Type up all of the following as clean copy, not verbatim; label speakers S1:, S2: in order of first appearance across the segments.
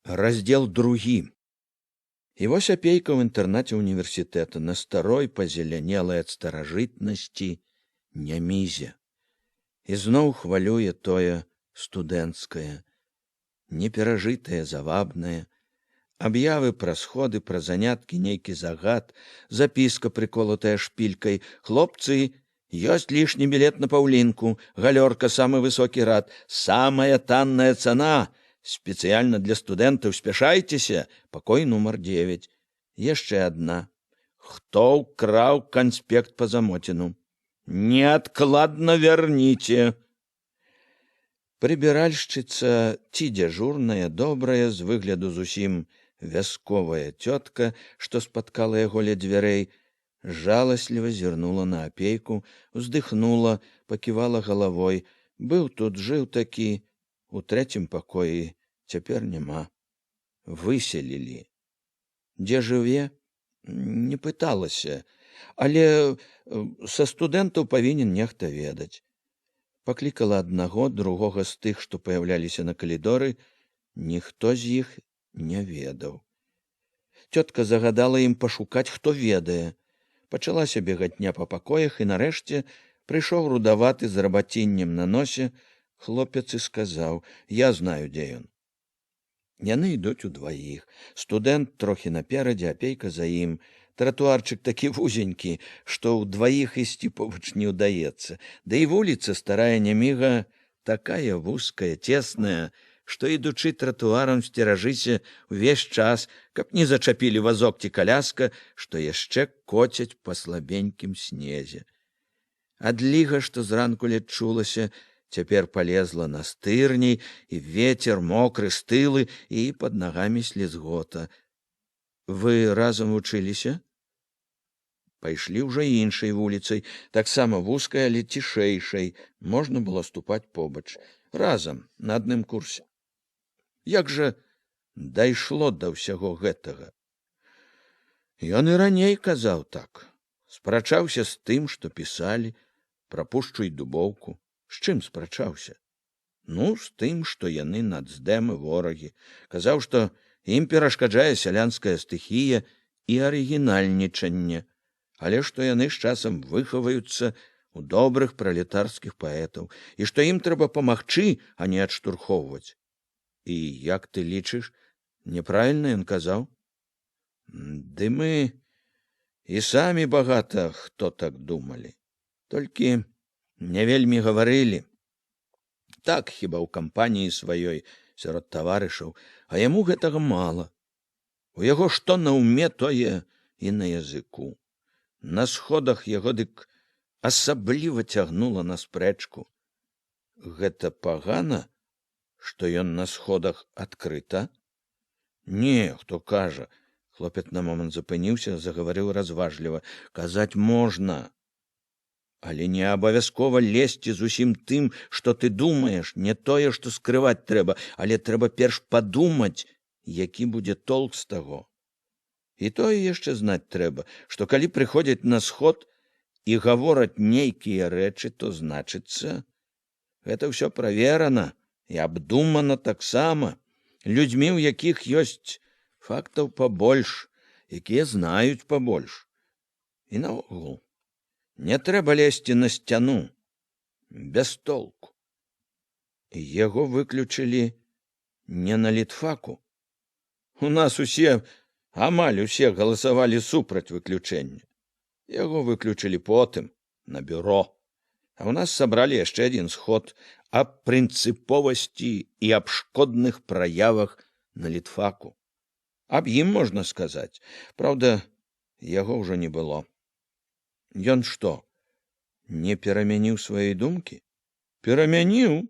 S1: Раздел 2. І вось апейка ў інтэрнаце універсітэта на старой пазелянелай ад старажытнасці нямізе. І зноў хвалюе тое студэнцкае, неперажытае, завабнае. Аб'явы пра сходы, пра заняткі, нейкі загад, запіска, прыколатая шпількай. Хлопцы, ёсць лішні білет на паўлінку, галёрка, самы высокі рад, самая танная цана. Спецыяльна для студэнтаў, спяшайцеся, пакой нумар 9. Яшчэ адна. Хто ўкраў канспект па замотіну? Неадкладна вярніце. Прыбіральшчыца ці дзяжурная, добрая, з выгляду зусім вясковая цётка, што спаткала яго ля дзвярэй, жаласліва зірнула на апейку, уздыхнула, паківала галавой. Быў тут, жыў такі, у 3-м пакоі, цяпер няма. Выселілі. Дзе жыве? Не пыталася, але са студэнтаў павінен нехта ведаць. Паклікала аднаго, другога з тых, што паяўляліся на калідоры, ніхто з іх не ведаў. Цётка загадала ім пашукаць, хто ведае. Пачалася бегатня па пакоях, і нарэшце прыйшоў рудаваты з рабаціннем на носе хлопец і сказаў: «Я знаю, дзе ён». Яны ідуць удваіх. Студэнт трохі наперадзе, апейка за ім. Тратуарчык такі вузенькі, што ўдваіх ісці побач не ўдаецца. Да і вуліца старая няміга такая вузкая, цесная, што, ідучы тратуарам, сцеражыся ўвесь час, каб не зачапілі вазок ці каляска, што яшчэ коцяць па слабенькім снезе. Адліга, што зранку ледь чулася, цяпер палезла на стырні, і вецер мокры, стылы, і пад нагамі слізгота. Вы разам вучыліся? Пайшлі ўжо іншай вуліцай, таксама вузкай, але цішэйшай. Можна было ступаць побач. Разам, на адным курсе. Як жа дайшло да ўсяго гэтага? Ён і раней казаў так. Спрачаўся з тым, што пісалі пра Пушчу і Дубоўку. З чым спрачаўся? Ну, з тым, што яны нацдэмы, ворагі. Казаў, што ім перашкаджае сялянская стыхія і арыгінальнічанне, але што яны з часам выхаваюцца ў добрых пралетарскіх паэтаў, і што ім трэба памагчы, а не адштурхоўваць. І як ты лічыш, няправільна ён казаў? Ды мы і самі багата хто так думалі. Толькі не вельмі гаварылі. Так, хіба ў кампаніі сваёй, сярод таварышаў, а яму гэтага мала. У яго што на ўме, тое і на языку. На сходах яго дык асабліва цягнула на спрэчку. Гэта пагана, што ён на сходах адкрыта? Не, хто кажа. Хлопец на момант запыніўся, загаварыў разважліва. Казаць можна. Але не абавязкова лезці з усім тым, што ты думаеш, не тое, што скрываць трэба, але трэба перш падумаць, які будзе толк з таго. І тое яшчэ знаць трэба, што калі прыходзяць на сход і гавораць нейкія рэчы, то значыцца, гэта ўсё праверана і абдумана таксама, людзьмі, у якіх ёсць фактаў пабольш, якія знаюць пабольш. І наогул, не трэба лезці на сцяну, без толку. Яго выключылі не на літфаку. У нас усе, амаль усе галасавалі супраць выключэння. Яго выключылі потым, на бюро. А ў нас сабралі яшчэ адзін сход аб прынцыповасці і аб шкодных праявах на літфаку. Аб ім можна сказаць. Праўда, яго ўжо не было. Ён што, не перамяніў свае думкі? Перамяніў?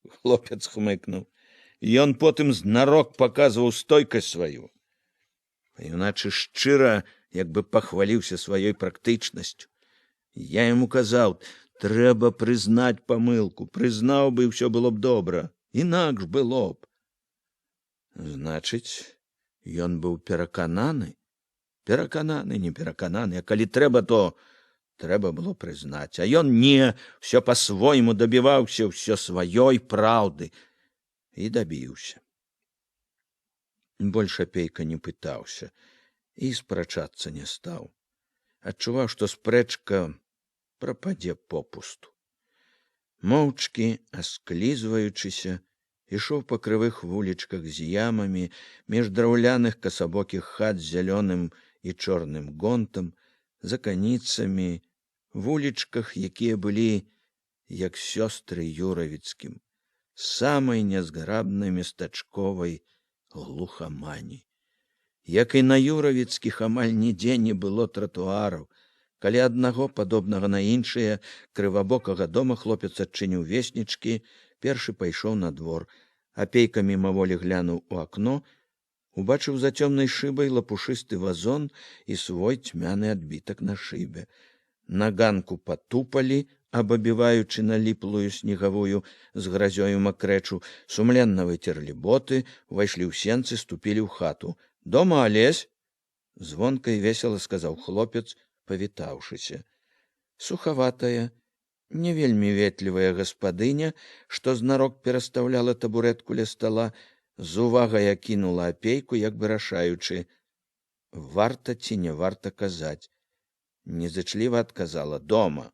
S1: Хлопец хмыкнуў. Ён потым знарок паказваў стойкасць сваю. Юначы шчыра, як бы пахваліўся сваёй практычнасцю. Я яму казаў, трэба прызнаць памылку, прызнаў бы, ўсё было б добра, інакш было б. Значыць, ён быў перакананы? Перакананы, не перакананы, а калі трэба, то трэба было прызнаць. А ён не, ўсё па-свойму дабіваўся, ўсё сваёй праўды. І дабіўся. Больш апейка не пытаўся і спрачацца не стаў. Адчуваў, што спрэчка прападзе попусту. Моўчкі, асклізваючыся, ішоў па крывых вулічках з ямамі, між драўляных касабокіх хат з зялёным і чорным гонтам, за каніцамі, вулічках, якія былі, як сёстры Юравіцкім, самай нязграбнай местачковай глухамані. Як і на Юравіцкіх амаль нідзе не было тратуараў. Каля аднаго, падобнага на іншыя, крывабокага дома хлопец адчыніў веснічкі, першы пайшоў на двор. Апейка мімаволі глянуў у акно, убачыў за цёмнай шыбай лапушысты вазон і свой цьмяны адбітак на шыбе. На ганку патупалі, абабіваючы наліплую снегавую з гразёю макрэчу, сумленна выцерлі боты, увайшлі ў сенцы, ступілі ў хату. «Дома Алесь?» — звонка і весела сказаў хлопец, павітаўшыся. Сухаватая, не вельмі ветлівая гаспадыня, што знарок перастаўляла табурэтку ля стала, з увагай акінула апейку, як бы рашаючы, варта ці не варта казаць. Незычліва адказала: «Дома».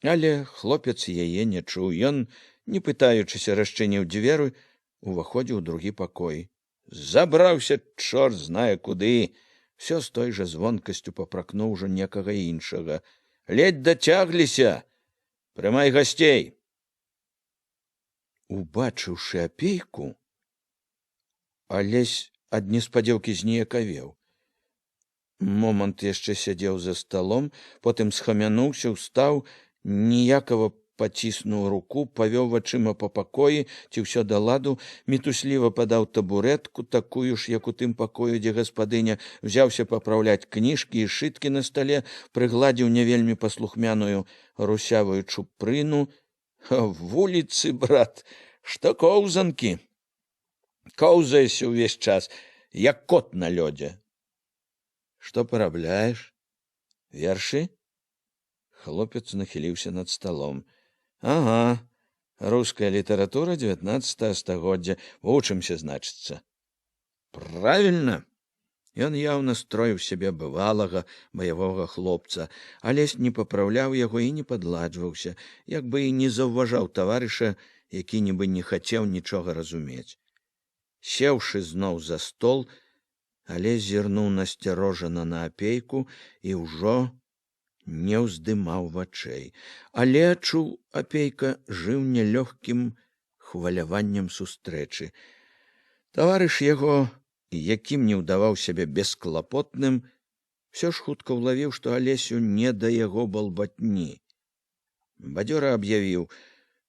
S1: Але хлопец яе не чуў. Ён, не пытаючыся, расчыніў дзверы, уваходзіў у другі пакой. Забраўся чорт знае куды. Всё з той жа звонкасцю папракнуў ужо некага іншага. «Ледь дацягліся! Прымай гасцей!» Убачыўшы апейку, Алесь ад неспадзеўкі зніякавеў. Момант яшчэ сядзеў за сталом, потым схамянуўся, устаў, ніякава паціснуў руку, павёў вачыма па пакоі, ці ўсё да ладу, мітусліва падаў табурэтку, такую ж, як у тым пакою, дзе гаспадыня, взяўся папраўляць кніжкі і шыткі на стале, прыгладзіў не вельмі паслухмяную русявую чупрыну. «Вуліцы, брат, што коўзанкі! Коўзаешся ўвесь час, як кот на лёдзе». «Што парабляеш? Вершы?» Хлопец нахіліўся над сталом. «Ага, руская літаратура 19 стагоддзя. Вучымся, значыцца». «Правільна». Ён яўна строіў сябе бывалага баявога хлопца, Алесь не папраўляў яго і не падладжваўся, як бы і не заўважаў таварыша, які нібы не хацеў нічога разумець. Сеўшы зноў за стол, Алесь зірнуў насцярожана на апейку і ўжо не ўздымаў вачэй. Але адчуў, апейка жыў нялёгкім хваляваннем сустрэчы. Таварыш яго, якім не ўдаваў сябе бесклапотным, всё ж хутка ўлавіў, што Алесю не да яго балбатні. Бадзёра аб'явіў: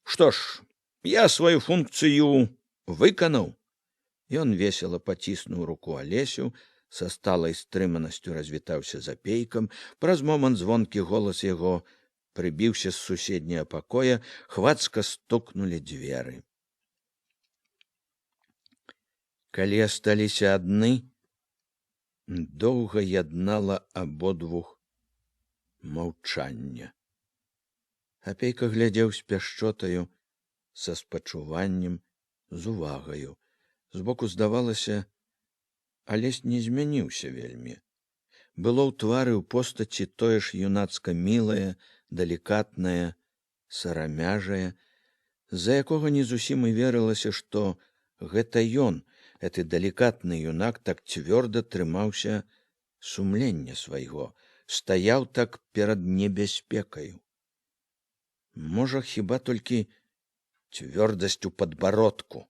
S1: «Што ж, я сваю функцыю выканаў». Ён весела паціснуў руку Алесю, са сталай стрыманасцю развітаўся з апейкам. Праз момант звонкі голас яго прыбіўся з суседняга пакоя, хвацка стукнулі дзверы. Калі асталіся адны, доўга яднала абодвух маўчанне. Апейка глядзеў з пяшчотаю, са спачуваннем, з увагаю. Збоку здавалася, Алесь не змяніўся вельмі. Было ў твары, ў постаці тое ж юнацка мілае, далікатнае, сарамяжае, з-за якога не зусім і верылася, што гэта ён, гэты далікатны юнак, так цвёрда трымаўся сумлення свайго, стаяў так перад небяспекаю. Можа, хіба толькі цвёрдасць у падбародку,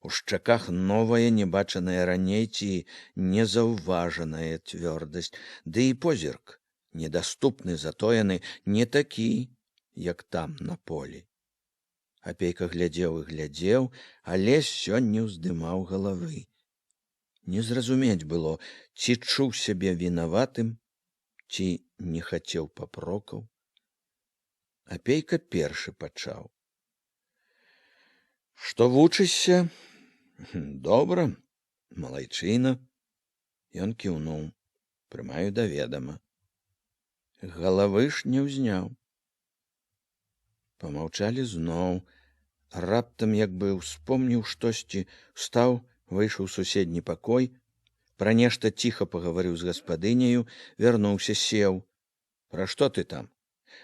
S1: у шчаках новая, небачаная раней ці незаўважаная цвёрдасць, ды і позірк, недаступны, затоены, не такі, як там на полі. Апейка глядзеў і глядзеў, але сёння не ўздымаў галавы. Не зразумець было, ці чуў сябе вінаватым, ці не хацеў папрокаў. Апейка першы пачаў: «Што вучышся?» «Добра, малайчына». Ён кіўнуў: «Прымаю да ведама». Галавы ж не ўзняў. Памаўчалі зноў. Раптам, як бы ўспомніў штосьці, устаў выйшаў у суседні пакой, пра нешта ціха пагаварыў з гаспадыняю, вярнуўся, сеў. Пра што ты там?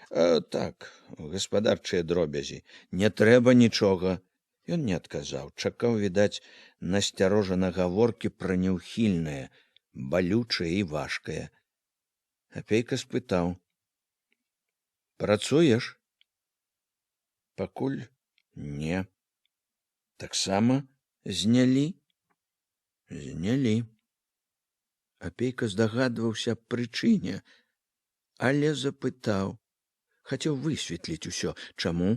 S1: Так, гаспадарчыя дробязі. Не трэба нічога. Ён не адказаў, чакаў, відаць, насцярожана гаворкі пра няўхільнае, балючае і важкае. Апейка спытаў: працуеш? Пакуль не. Таксама знялі? Знялі. Апейка здагадваўся аб прычыне, але запытаў. Хацеў высветліць усё. Чаму?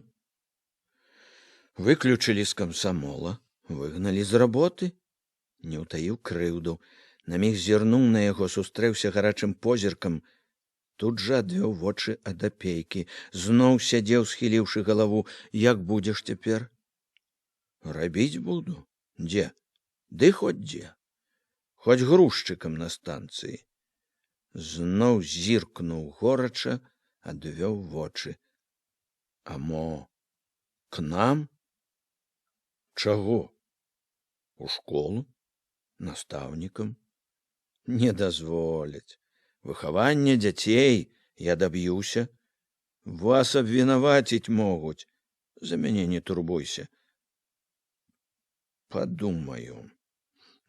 S1: Выключылі з камсамола, выгналі з работы. Не ўтаіў крыўду. На міг зірнуў на яго, сустрэўся гарачым позіркам. Тут жа адвёў вочы ад апейкі. Зноў сядзеў, схіліўшы галаву. Як будзеш цяпер? Рабіць буду. Дзе? Ды хоць дзе. Хоць грузчыкам на станцыі. Зноў зіркнуў горача, адвёў вочы. А мо к нам? Чаго? У школу? Настаўнікам? Не дазволяць. Выхаванне дзяцей я даб'юся. Вас абвінаваціць могуць. За мяне не турбуйся. Падумаю.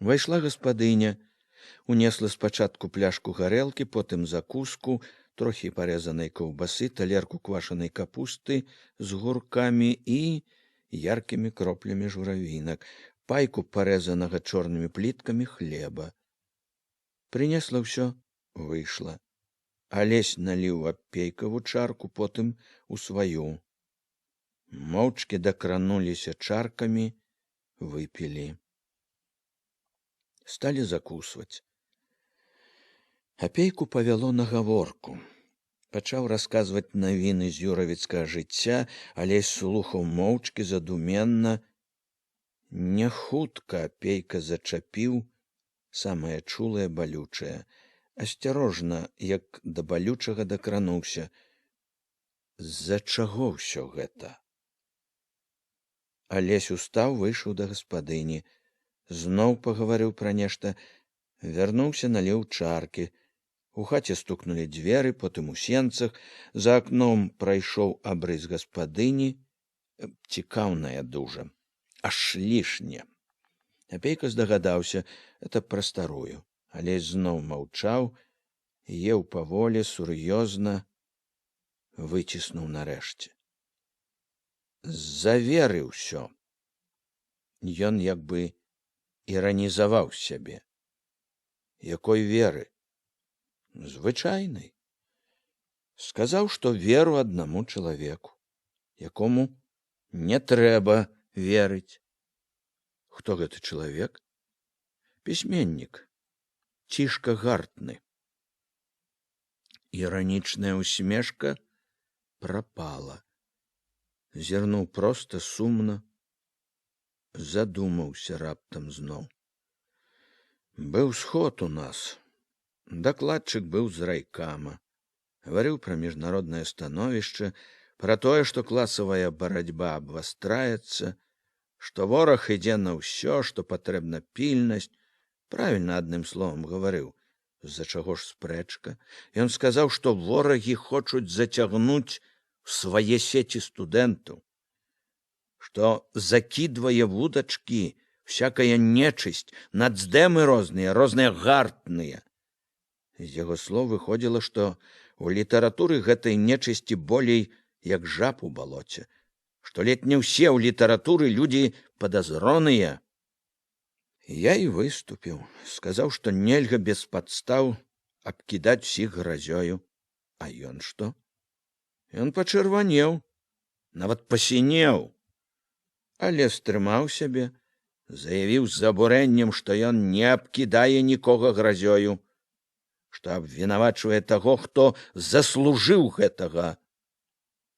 S1: Вайшла гаспадыня, унесла спачатку пляшку гарэлкі, потым закуску, трохі парэзанай каўбасы, талерку квашанай капусты з гуркамі і яркімі кроплямі журавінак, пайку парэзанага чорнымі пліткамі хлеба. Прынесла ўсё, выйшла. Алесь наліў апейкаву чарку, потым у сваю. Моўчкі дакрануліся чаркамі, выпілі. Сталі закусваць. Апейку павяло на гаворку. Пачаў расказваць навіны з юравіцкага жыцця, Алесь слухаў моўчкі, задуменна. Не хутка апейка зачапіў самае чулае, балючае. Асцярожна, як да балючага дакрануўся. З-за чаго ўсё гэта? Алесь устаў, выйшаў да гаспадыні. Зноў пагаварыў пра нешта, вярнуўся, наліў чаркі. У хаце стукнулі дзверы, потым у сенцах. За акном прайшоў абрыс гаспадыні. Цікаўная дужа. Аж лішне. Апейка здагадаўся, это пра старую. Алесь зноў маўчаў, еў паволі, сур'ёзна, выціснуў нарэшце. З-за веры ўсё. Ён як бы іранізаваў сябе. Якой веры? Звычайнай. Сказаў, што веру аднаму чалавеку, якому не трэба верыць. Хто гэты чалавек? Пісьменнік. Цішка Гартны. Іранічная усмешка прапала. Зірнуў проста, сумна. Задумаўся раптам зноў. Быў сход у нас. Дакладчык быў з райкама. Гаварыў пра міжнароднае становішча, пра тое, што класавая барацьба абвастраецца, што вораг ідзе на ўсё, што патрэбна пільнасць. Правільна, адным словам, гаварыў. З-за чаго ж спрэчка? Ён сказаў, што ворагі хочуць зацягнуць у свае сеці студэнтаў, што закідвае вудачкі всякая нечысць, нацдэмы розныя гартныя. З яго слоў выходзіла, што у літаратуры гэтай нечысці болей, як жаб у балоце, што ледь не ўсе ў літаратуры людзі падазроныя. Я і выступіў, сказаў, што нельга без падстаў абкідаць усіх гразёю. А ён што? Ён пачырванеў, нават пасінеў, але стрымаў сябе, заявіў з абурэннем, што ён не абкідае нікога гразёю, што абвінавачвае таго, хто заслужыў гэтага.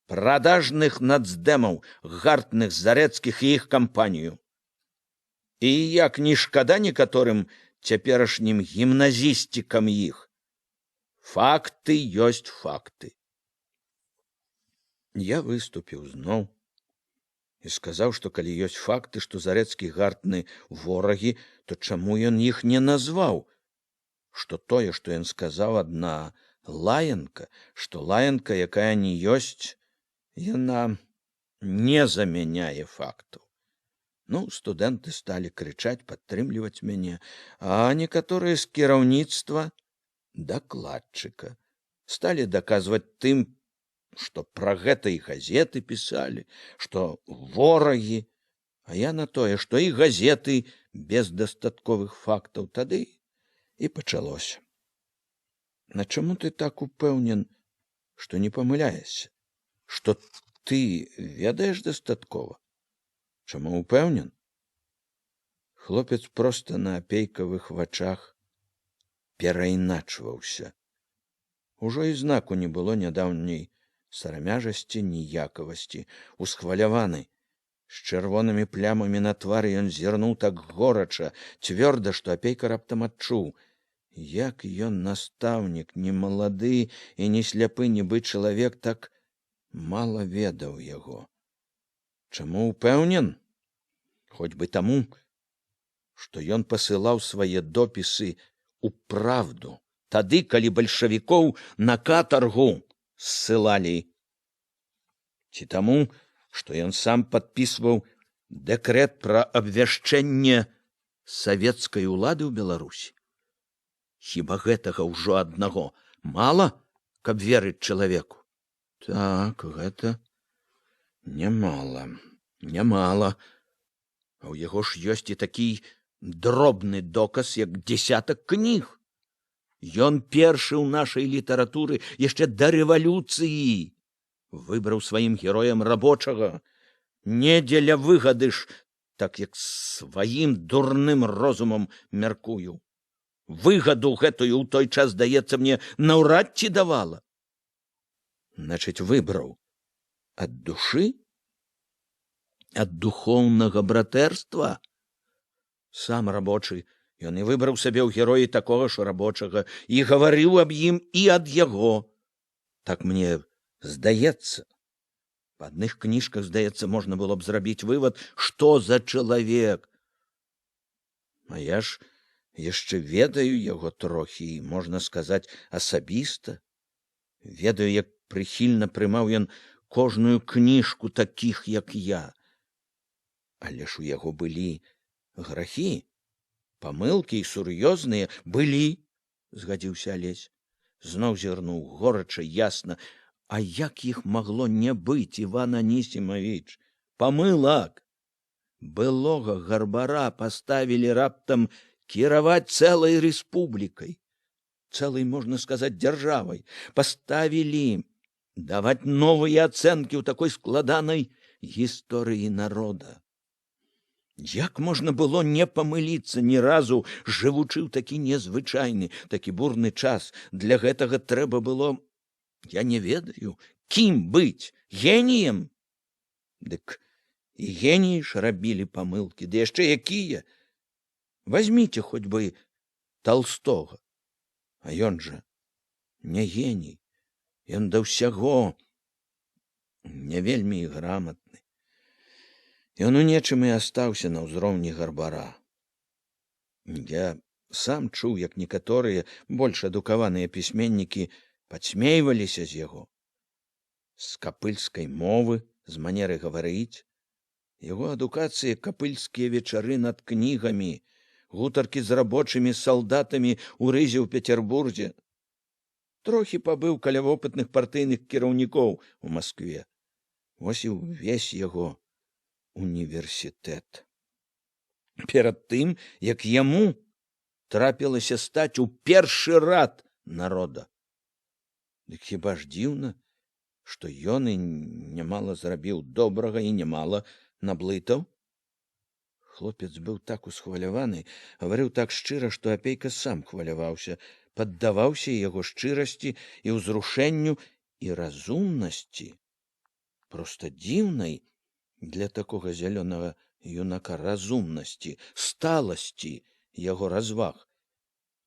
S1: Прадажных нацдэмаў, Гартных, Зарэцкіх і іх кампанію. І як не шкада некаторым цяперашнім гімназісцікам іх. Факты ёсць факты. Я выступіў зноў. і сказаў, што калі ёсць факты, што Зарэцкі Гартны ворагі, то чаму ён іх не назваў? Што тое, што ён сказаў, адна лаянка, што лаянка, якая не ёсць, яна не замяняе фактаў. Ну, студэнты сталі крычаць, падтрымліваць мяне, а некаторыя з кіраўніцтва дакладчыка сталі даказваць тым, што пра гэта і газеты пісалі, што ворагі, а я на тое, што і газеты без дастатковых фактаў. Тады і пачалося. На чаму ты так упэўнен, што не памыляешся? Што ты ведаеш дастаткова? Чаму упэўнен? Хлопец проста на апейкавых вачах перайначваўся. Ужо і знаку не было нядаўняй сарамяжасці, ніякавасці. Усхваляваны, з чырвонымі плямамі на твары, ён зірнуў так горача, цвёрда, што апейка раптам адчуў, як ён, настаўнік, не малады і не сляпы, нібы чалавек, так мала ведаў яго. Чаму упэўнен? Хоць бы таму, што ён пасылаў свае допісы ў «Правду», тады, калі бальшавікоў на катаргу ссылалі. Ці таму, што ён сам падпісваў дэкрэт пра абвяшчэнне савецкай улады ў Беларусі. Хіба гэтага ўжо аднаго мала, каб верыць чалавеку? Так, гэта нямала. А ў яго ж ёсць і такі дробны доказ, як дзесятак кніг. Ён першы ў нашай літаратуры яшчэ да рэвалюцыі выбраў сваім героем рабочага. Не дзеля выгады ж, так як сваім дурным розумам мяркую. Выгаду гэтую ў той час, здаецца мне, наўрад ці давала. Значыць, выбраў ад душы? Ад духоўнага братэрства? Сам рабочы, ён і выбраў сабе ў героі такога ж рабочага і гаварыў аб ім і ад яго. Так мне здаецца. Па адных кніжках, здаецца, можна было б зрабіць вывад, што за чалавек. А я ж яшчэ ведаю яго трохі, можна сказаць, асабіста. Ведаю, як прыхільна прымаў ён кожную кніжку такіх, як я. Але ж у яго былі грахі, памылкі і сур'ёзныя былі, згадзіўся Алесь. Зноў зірнуў горача, ясна. А як іх магло не быць, Іван Анісімавіч? Памылак! Былога Гарбара паставілі раптам кіраваць цэлай рэспублікай, цэлай, можна сказаць, дзяржавай. Паставілі даваць новыя ацэнкі ў такой складанай гісторыі народа. Як можна было не памыліцца ні разу, жывучы ў такі незвычайны, такі бурны час? Для гэтага трэба было, я не ведаю, кім быць? Геніем? Дык і геніі ж рабілі памылкі, ды яшчэ якія? Вазьміце хоць бы Талстога. А ён жа не геній, ён да ўсяго не вельмі і граматны. Ён у нечым і астаўся на ўзроўні Гарбара. Я сам чуў, як некаторыя больш адукаваныя пісьменнікі падсмейваліся з яго. З капыльскай мовы, з манеры гаварыць. Яго адукацыя — капыльскія вечары над кнігамі, гутаркі з рабочымі салдатамі ў рызе ў Петербурзе. Трохі пабыў каля вопытных партыйных кіраўнікоў у Маскве. Вось і ўвесь яго універсітэт. Перад тым, як яму трапілася стаць у першы рад народа. Дык хіба ж дзіўна, што ён і нямала зрабіў добрага і нямала наблытаў? Хлопец быў так усхваляваны, гаварыў так шчыра, што апейка сам хваляваўся, паддаваўся яго шчырасці і ўзрушэнню і разумнасці. Проста дзіўнай для такога зялёнага юнака разумнасці, сталасці яго разваг.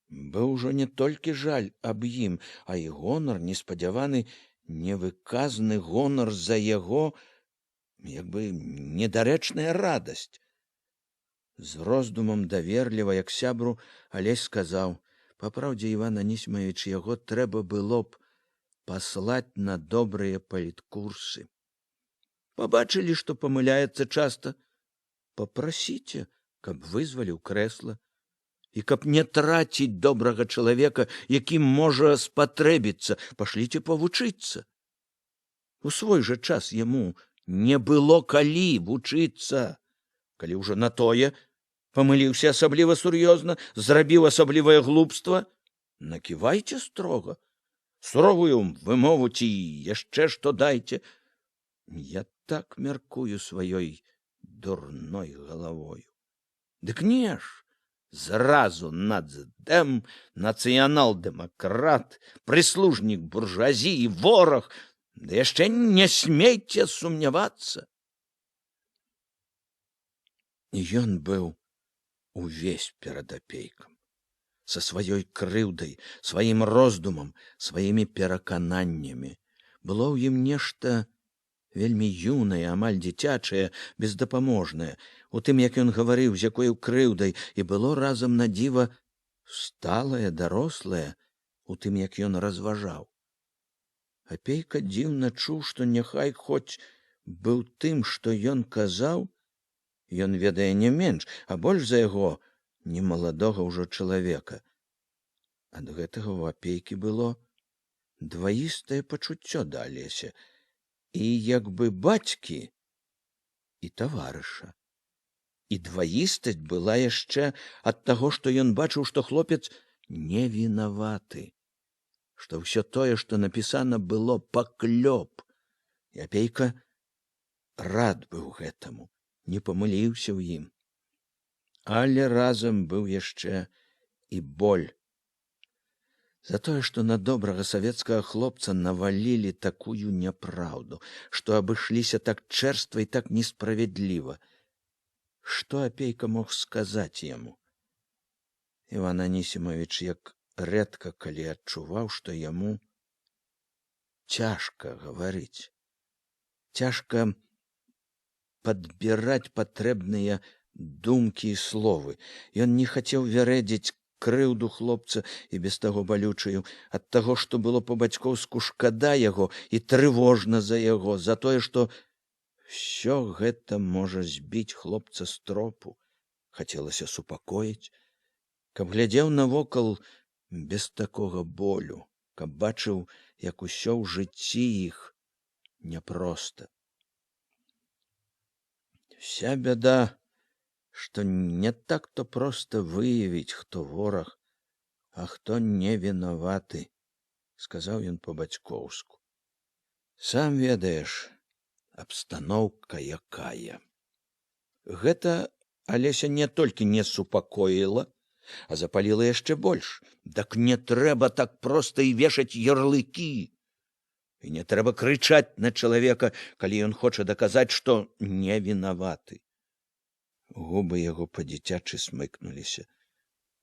S1: Быў ужо не толькі жаль аб ім, а і гонар, неспадзяваны, невыказны гонар за яго, як бы недарэчная радасць. З роздумам даверліва, як сябру, Алесь сказаў: «Папраўдзе, Іван Анісімавіч, яго трэба было б паслаць на добрыя паліткурсы. Пабачылі, што памыляецца часта, папрасіце, каб вызваліў крэсла, і каб не траціць добрага чалавека, якім можа спатрэбіцца, пашліце павучыцца». У свой жа час яму не было калі вучыцца. Калі ўжо на тое памыліўся асабліва сур'ёзна, зрабіў асаблівае глупства, наківайце строга, суровую вымову ці яшчэ што дайце. Я так мяркую сваёй дурной галавою. Дык не ж, зразу нацдэм, нацыянал-дэмакрат, прыслужнік буржуазіі, вораг, да яшчэ не смейце сумнявацца. Ён быў увесь перад апейкам, са сваёй крыўдай, сваім роздумам, сваімі перакананнямі. Было ў ім нешта вельмі юнае, амаль дзіцячае, бездапаможнае, у тым, як ён гаварыў, з якою крыўдай, і было разам на дзіва сталае, дарослае, у тым, як ён разважаў. Апейка дзіўна чуў, што няхай хоць быў тым, што ён казаў, ён ведае не менш, а больш за яго, немаладога ўжо чалавека. Ад гэтага ў апейкі было дваістае пачуццё да Алеся, і як бы бацькі і таварыша. І дваістасць была яшчэ ад таго, што ён бачыў, што хлопец не вінаваты, што ўсё тое, што напісана, было паклёп. І апейка рад быў гэтаму, не памыліўся ў ім. Але разам быў яшчэ і боль. За тое, што на добрага савецкага хлопца навалілі такую няпраўду, што абышліся так чэрства і так несправядліва. Што апейка мог сказаць яму? Іван Анісімавіч як рэдка калі адчуваў, што яму цяжка гаварыць, цяжка падбіраць патрэбныя думкі і словы. Ён не хацеў вярэдзіць крыўду хлопца і без таго балючаю, ад таго, што было па-бацькоўску шкада яго і трывожна за яго, за тое, што ўсё гэта можа збіць хлопца з тропу. Хацелася супакоіць, каб глядзеў навокал без такога болю, каб бачыў, як усё ў жыцці іх няпроста. Вся бяда, што не так-то проста выявіць, хто вораг, а хто не вінаваты, сказаў ён па-бацькоўску. Сам ведаеш, абстаноўка якая. Гэта Алеся не толькі не супакоіла, а запаліла яшчэ больш. Дак не трэба так проста і вешаць ярлыкі. І не трэба крычаць на чалавека, калі ён хоча даказаць, што не вінаваты. Губы яго па-дзіцячы смыкнуліся.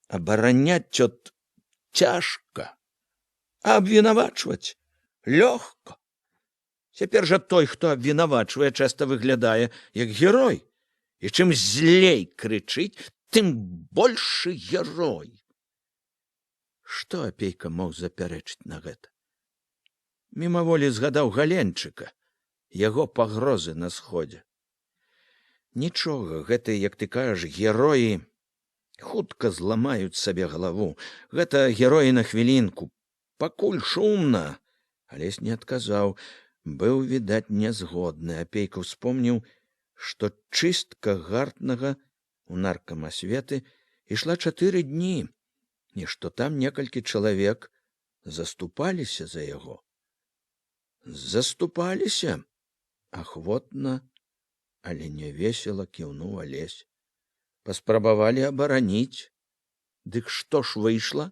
S1: Абараняць от цяжка, а абвінавачваць лёгка. Цяпер жа той, хто абвінавачвае, часта выглядае як герой. І чым злей крычыць, тым большы герой. Што апейка мог запярэчыць на гэта? Мімаволі згадаў Галенчыка, яго пагрозы на сходзе. Нічога, гэтыя, як ты кажаш, героі хутка зламаюць сабе галаву. Гэта героі на хвілінку. Пакуль шумна. Алесь не адказаў. Быў, відаць, нязгодны. Апейка ўспомніў, што чыстка Гартнага у наркамасветы ішла 4 дні, і што там некалькі чалавек заступаліся за яго. Заступаліся, ахвотна, але не весела кіўнуў Алесь. Паспрабавалі абараніць. Дык што ж выйшла?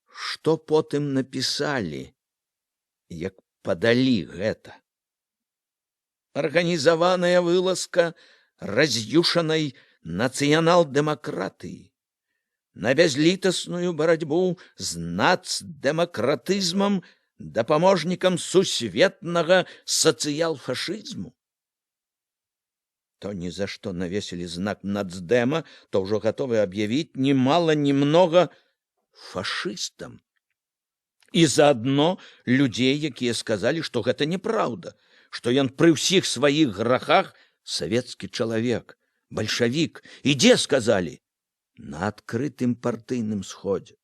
S1: Што потым напісалі, як падалі гэта? Арганізаваная вылазка раз'юшанай нацыянал-дэмакратыі на бязлітасную барацьбу з нацдэмакратызмам, дапаможнікам сусветнага сацыял-фашызму. то ни за что навесили знак нацдэма, то ўжо гатовы аб'явіць ни мала ни много фашыстам. І заадно людзей, якія сказалі, што гэта неправда, што ён пры ўсіх сваіх грахах савецкі чалавек, бальшавік. І дзе сказалі? На адкрытым партыйным сходзе.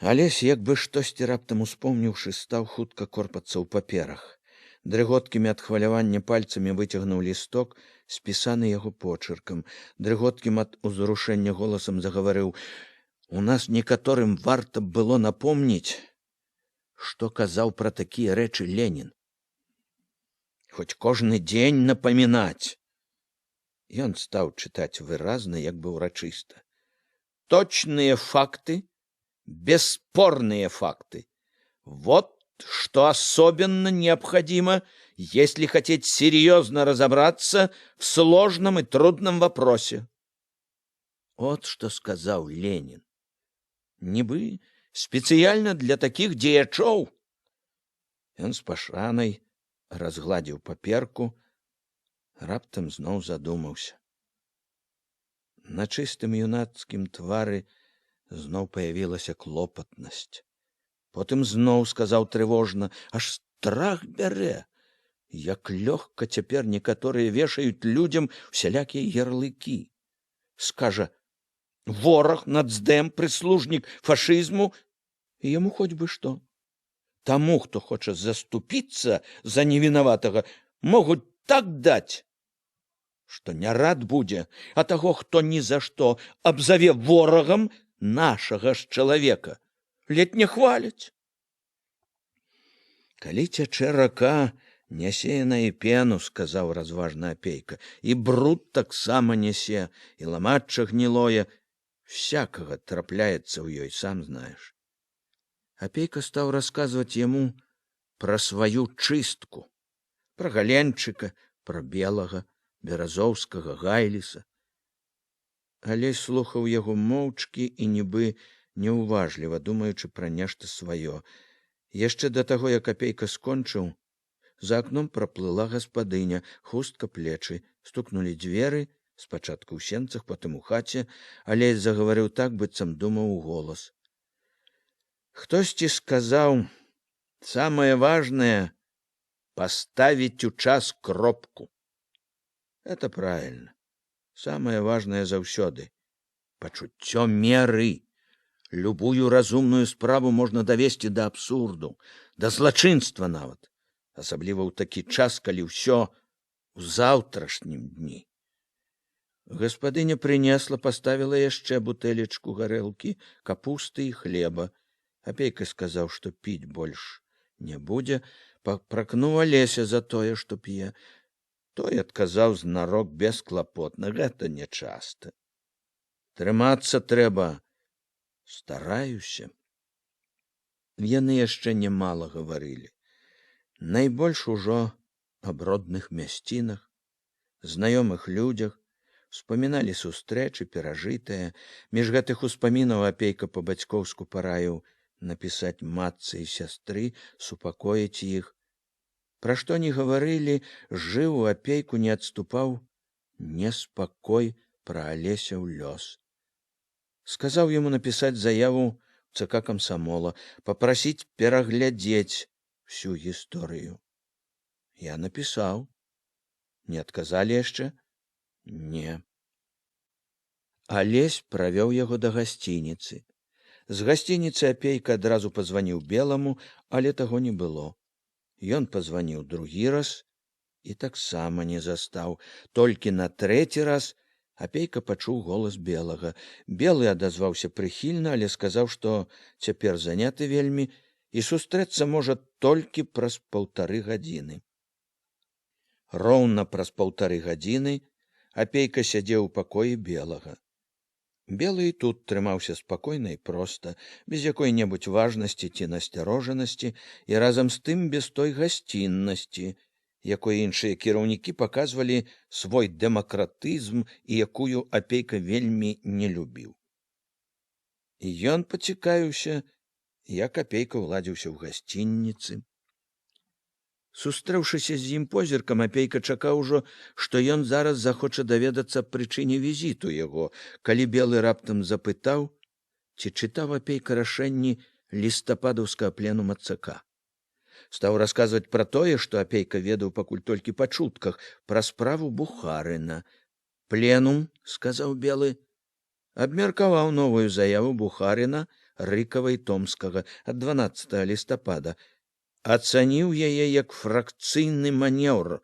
S1: Алесь, як бы штосьці раптам успомніўшы, стаў хутка корпацца ў паперах. Дрыготкімі ад хвалявання пальцамі выцягнуў лісток, спісаны яго почыркам. Дрыготкім ад узрушэння голасам загаварыў: «У нас некаторым варта было напомніць, што казаў пра такія рэчы Ленін. Хоць кожны дзень напамінаць». Ён стаў чытаць выразна, як бы ўрачыста. «Точные факты, бесспорные факты. Вот что особенно необходимо, если хотеть серьезно разобраться в сложном и трудном вопросе». Вот что сказал Ленин. Нібы спецыяльна для такіх дзеячоў. Ён з пашанай разгладзіў паперку, раптам зноў задумаўся. На чыстым юнацкім твары зноў паявілася клопатнасць. Потым зноў сказаў трывожна: «Аж страх бярэ, як лёгка цяпер некаторыя вешаюць людзям усялякія ярлыкі. Скажа: вораг, нацдэм, прыслужнік фашызму, і яму хоць бы што. Таму, хто хоча заступіцца за невінаватага, могуць так даць, што не рад будзе, а таго, хто ні за што абзаве ворагам нашага ж чалавека, ледь не хваляць». «Калі цячэ рака, нясе яна і пену», — сказаў разважна Апейка, «і бруд таксама нясе, і ламачча гнілое. Всякага трапляецца ў ёй, сам знаеш». Апейка стаў расказваць яму пра сваю чыстку, пра Галенчыка, пра Белага, Беразоўскага, Гайліса. Алесь слухаў яго моўчкі і нібы неуважліва, думаючы пра нешта сваё. Яшчэ да таго, як Апейка скончыў, за акном праплыла гаспадыня, хустка плечы, стукнулі дзверы, спачатку ў сенцах, потым у хаце. Алесь загаварыў так, быццам думаў уголас. Хтосьці сказаў: «Самое важное — поставить у час кропку». Это правильно. Самое важное заўсёды — пачуццё меры. Любую разумную справу можна давесці да абсурду, да злачынства нават, асабліва ў такі час, калі ўсё ў заўтрашнім дні. Гаспадыня прынесла, паставіла яшчэ бутэлечку гарэлкі, капусты і хлеба. Апейка сказаў, што піць больш не будзе, папракнуў Алеся за тое, што п'е. Той адказаў знарок бесклапотна: «Гэта нячаста. Трымацца трэба. Стараюся». Яны яшчэ немала гаварылі. Найбольш ужо аб родных мясцінах, знаёмых людзях, успаміналі сустрэчы, перажытыя. Між гэтых успамінаў Апейка па-бацькоўску параіў напісаць матцы і сястры, супакоіць іх. Пра што не гаварылі, жыў у Апейку не адступаў неспакой пра Алесяў лёс. Сказаў яму напісаць заяву ў ЦК камсамола, папрасіць пераглядзець всю гісторыю. Я напісаў. Не адказалі яшчэ? Не. Алесь правёў яго да гасцініцы. З гасцініцы Апейка адразу пазваніў Беламу, але таго не было. Ён пазваніў другі раз і таксама не застаў. Толькі на трэці раз Апейка пачуў голас Белага. Белы адазваўся прыхільна, але сказаў, што цяпер заняты вельмі і сустрэцца можа толькі праз 1,5 гадзіны. Роўна праз 1,5 гадзіны Апейка сядзеў у пакоі Белага. Белы і тут трымаўся спакойна і проста, без якой-небудзь важнасці ці насцярожанасці, і разам з тым без той гасціннасці, якой іншыя кіраўнікі паказвалі свой дэмакратызм і якую Апейка вельмі не любіў. І ён пацікавіўся, як Апейка ўладзіўся ў гасцініцы. Сустрэўшыся з ім позіркам, Апейка чакаў ужо, што ён зараз захоча даведацца аб прычыне візіту яго, калі Белы раптам запытаў, ці чытаў Апейка рашэнні лістападаўскага пленума ЦК. Стаў расказваць пра тое, што Апейка ведаў пакуль толькі па чутках, пра справу Бухарына. «Пленум, — сказаў Белы, — абмеркаваў новую заяву Бухарына, Рыкава і Томскага ад 12 лістапада, ацаніў яе як фракцыйны манеўр,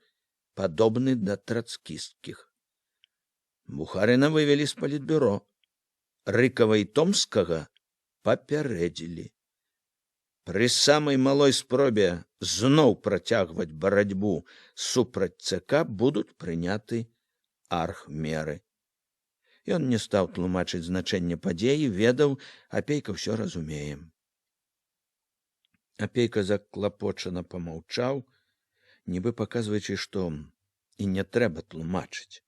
S1: падобны да трацкісцкіх. Бухарына вывелі з палітбюро. Рыкава і Томскага папярэдзілі. Пры самай малой спробе зноў працягваць барацьбу супраць ЦК будуць прыняты аргмеры. Ён не стаў тлумачыць значэнне падзеі, ведаў, Апейка ўсё разумее. Апейка заклапочана памаўчаў, нібы паказваючы, што і не трэба тлумачыць.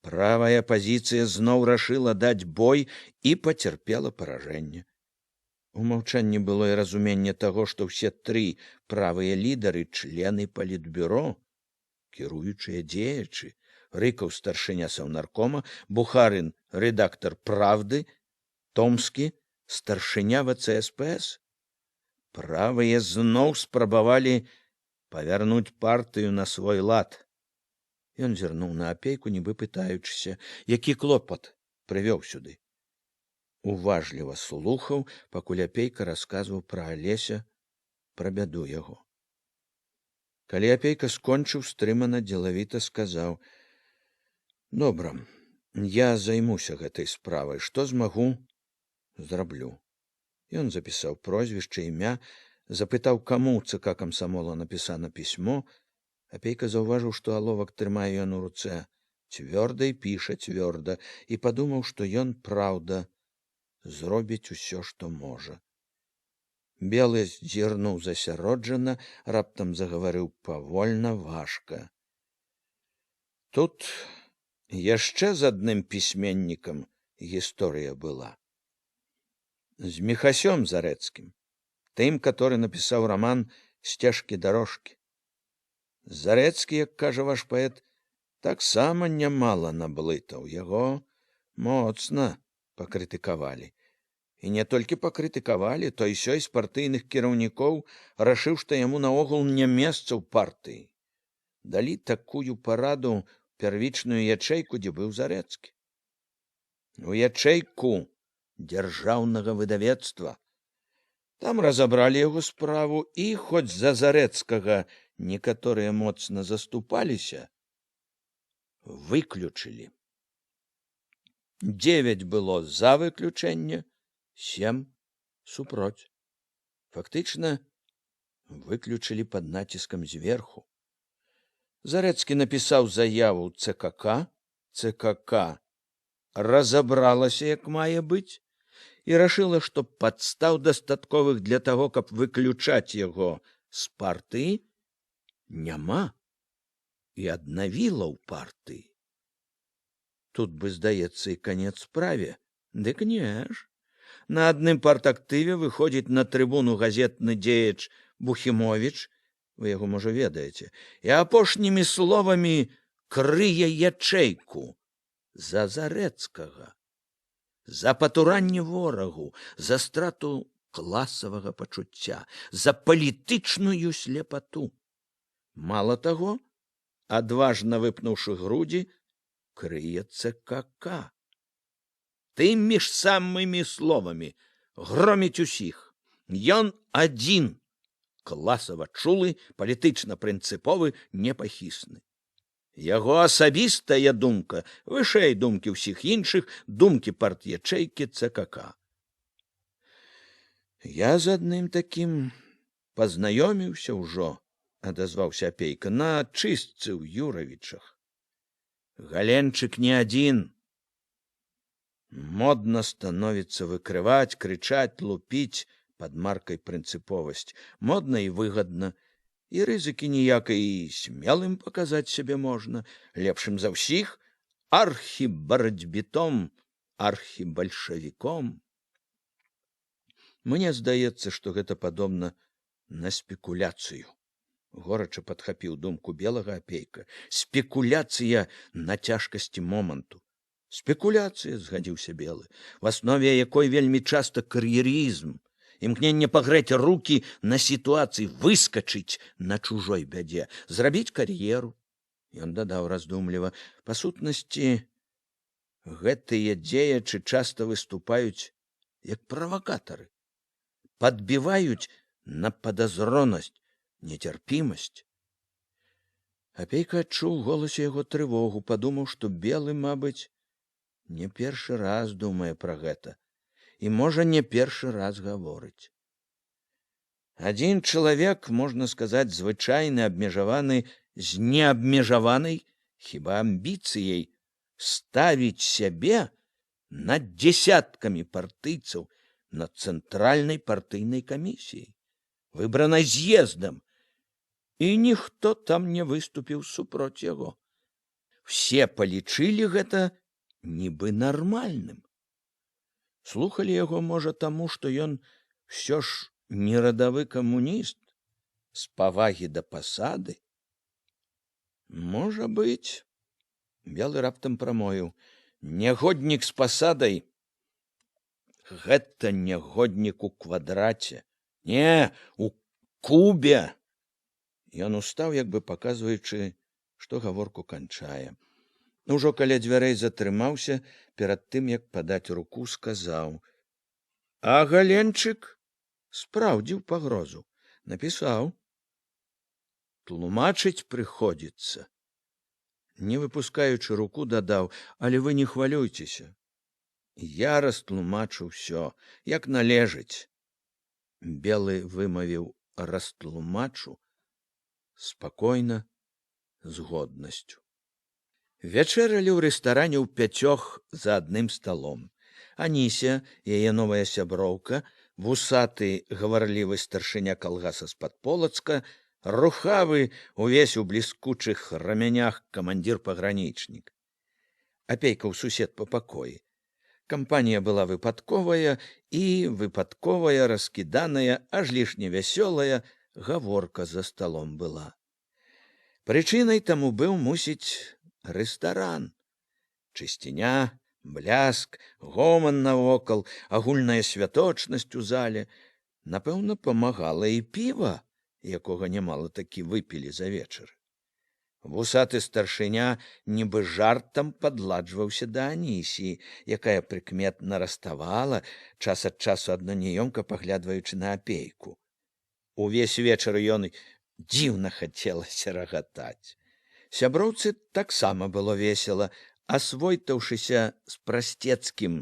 S1: Правая пазіцыя зноў рашыла даць бой і пацярпела паражэнне. У маўчанні было і разуменне таго, што ўсе тры правыя лідары, члены палітбюро, кіруючыя дзеячы, Рыкаў старшыня саўнаркома, Бухарын рэдактар «Правды», Томскі старшыня ВЦСПС. Правыя зноў спрабавалі павярнуць партыю на свой лад. Ён зірнуў на Апейку, нібы пытаючыся, які клопат прывёў сюды. Уважліва слухаў, пакуль Апейка расказваў пра Алеся, пра бяду яго. Калі Апейка скончыў, стрымана дзелавіта сказаў: «Добра, я займуся гэтай справай. Што змагу, зраблю». Ён запісаў прозвішча, імя, запытаў, каму ў ЦК камсамола напісана пісьмо. Апейка заўважыў, што аловак трымае ён у руцэ цвёрда і піша цвёрда, і падумаў, што ён, праўда, зробіць усё, што можа. Белы зірнуў засяроджана, раптам загаварыў павольна, важка. Тут яшчэ з адным пісьменнікам гісторыя была. З Міхасём Зарэцкім, тым, который напісаў раман «Сцежкі-дарожкі». Зарэцкі, як кажа ваш паэт, таксама нямала наблытаў. Яго моцна пакрытыкавалі. І не толькі пакрытыкавалі, то і сёй з партыйных кіраўнікоў рашыў, што яму наогул не месца ў партыі. Далі такую параду первічную ячэйку, дзе быў Зарэцкі. У ячэйку дзяржаўнага выдавецтва. Там разабралі яго справу, і хоць за Зарэцкага некаторыя моцна заступаліся, выключылі. 9 было за выключэнне, 7 супроць. Фактычна выключылі пад націскам зверху. Зарэцкі напісаў заяву ЦКК, ЦКК разабралася, як мае быць, і рашыла, што падстаў дастатковых для таго, каб выключаць яго з партыі, няма, і аднавіла ў партыі. Тут бы, здаецца, і канец справе. Дык не ж. На адным партактыве выходзіць на трыбуну газетны дзеяч Бухімовіч, вы яго, можа, ведаеце, і апошнімі словамі крые ячэйку за Зарэцкага, за патуранне ворагу, за страту класавага пачуцця, за палітычную слепату. Мала таго, адважна выпнуўшы грудзі, крые ЦКК. Тымі ж самымі словамі громіць усіх. Ён адзін, класава чулы, палітычна прынцыповы, непахісны. Яго асабістая думка вышэй думкі ўсіх іншых, думкі партячэйкі ЦКК. Я з адным такім пазнаёміўся ўжо, адазваўся Апейка, на чыстцы ў Юравічах. Галенчык не адзін. Модна становіцца выкрываць, крычаць, лупіць пад маркай прынцыповасць. Модна і выгадна, і рызыкі ніякай, і смелым паказаць сябе можна, лепшым за ўсіх, архібарацьбітом, архібальшавіком. Мне здаецца, што гэта падобна на спекуляцыю. Горача падхапіў думку белага Апейка. Спекуляцыя на цяжкасці моманту. Спекуляцыя, згадзіўся белы, в аснове якой вельмі часта кар'ерізм, імкненне пагрэць рукі на сітуацыі, выскачыць на чужой бядзе, зрабіць кар'еру. Ён дадаў раздумліва: па сутнасці, гэтыя дзеячы часта выступаюць як правакатары, падбіваюць на падазронасць, нецярпімасць. Апейка адчуў у голасе яго трывогу, падумаў, што белы, мабыць, не першы раз думае пра гэта і, можа, не першы раз гаворыць. Адзін чалавек, можна сказаць, звычайны, абмежаваны, з неабмежаванай хіба амбіцыяй ставіць сябе над дзесяткамі партыйцаў, над цэнтральнай партыйнай камісіяй, выбранай з'ездам, і ніхто там не выступіў супроць яго. Все палічылі гэта нібы нармальным. Слухалі яго, можа, таму, што ён ўсё ж не радавы камуніст, з павагі да пасады. Можа быць, белы раптам прамовіў: нягоднік з пасадай — гэта нягоднік у квадраце, не, у кубе. Ён устаў, як бы паказваючы, што гаворку канчае. Ужо каля дзвярэй затрымаўся, перад тым, як падаць руку, сказаў: а Галенчык спраўдзіў пагрозу, напісаў. Тлумачыць прыходзіцца. Не выпускаючы руку, дадаў: але вы не хвалюйцеся. Я растлумачу ўсё, як належыць. Белы вымавіў растлумачу спакойна, з годнасцю. Вячэралі ў рэстаране ўпяцёх за адным сталом. Аніся, яе новая сяброўка, вусаты гаварлівы старшыня калгаса з-пад Полацка, рухавы, увесь у бліскучых рамянях камандзір пагранічнік. Апейкаў сусед па пакоі. Кампанія была выпадковая, і выпадковая, раскіданая, аж лішне вясёлая гаворка за сталом была. Прычынай таму быў, мусіць, рэстаран. Чысціня, бляск, гоман навокал, агульная святочнасць у зале. Напэўна, памагала і піва, якога нямала такі выпілі за вечар. Вусаты старшыня нібы жартам падладжваўся да Анісі, якая прыкметна раставала, час ад часу адно няёмка паглядваючы на Апейку. Увесь вечар ён дзіўна хацелася рагатаць. Сяброўцы таксама было весела. Асвойтаўшыся з прасцецкім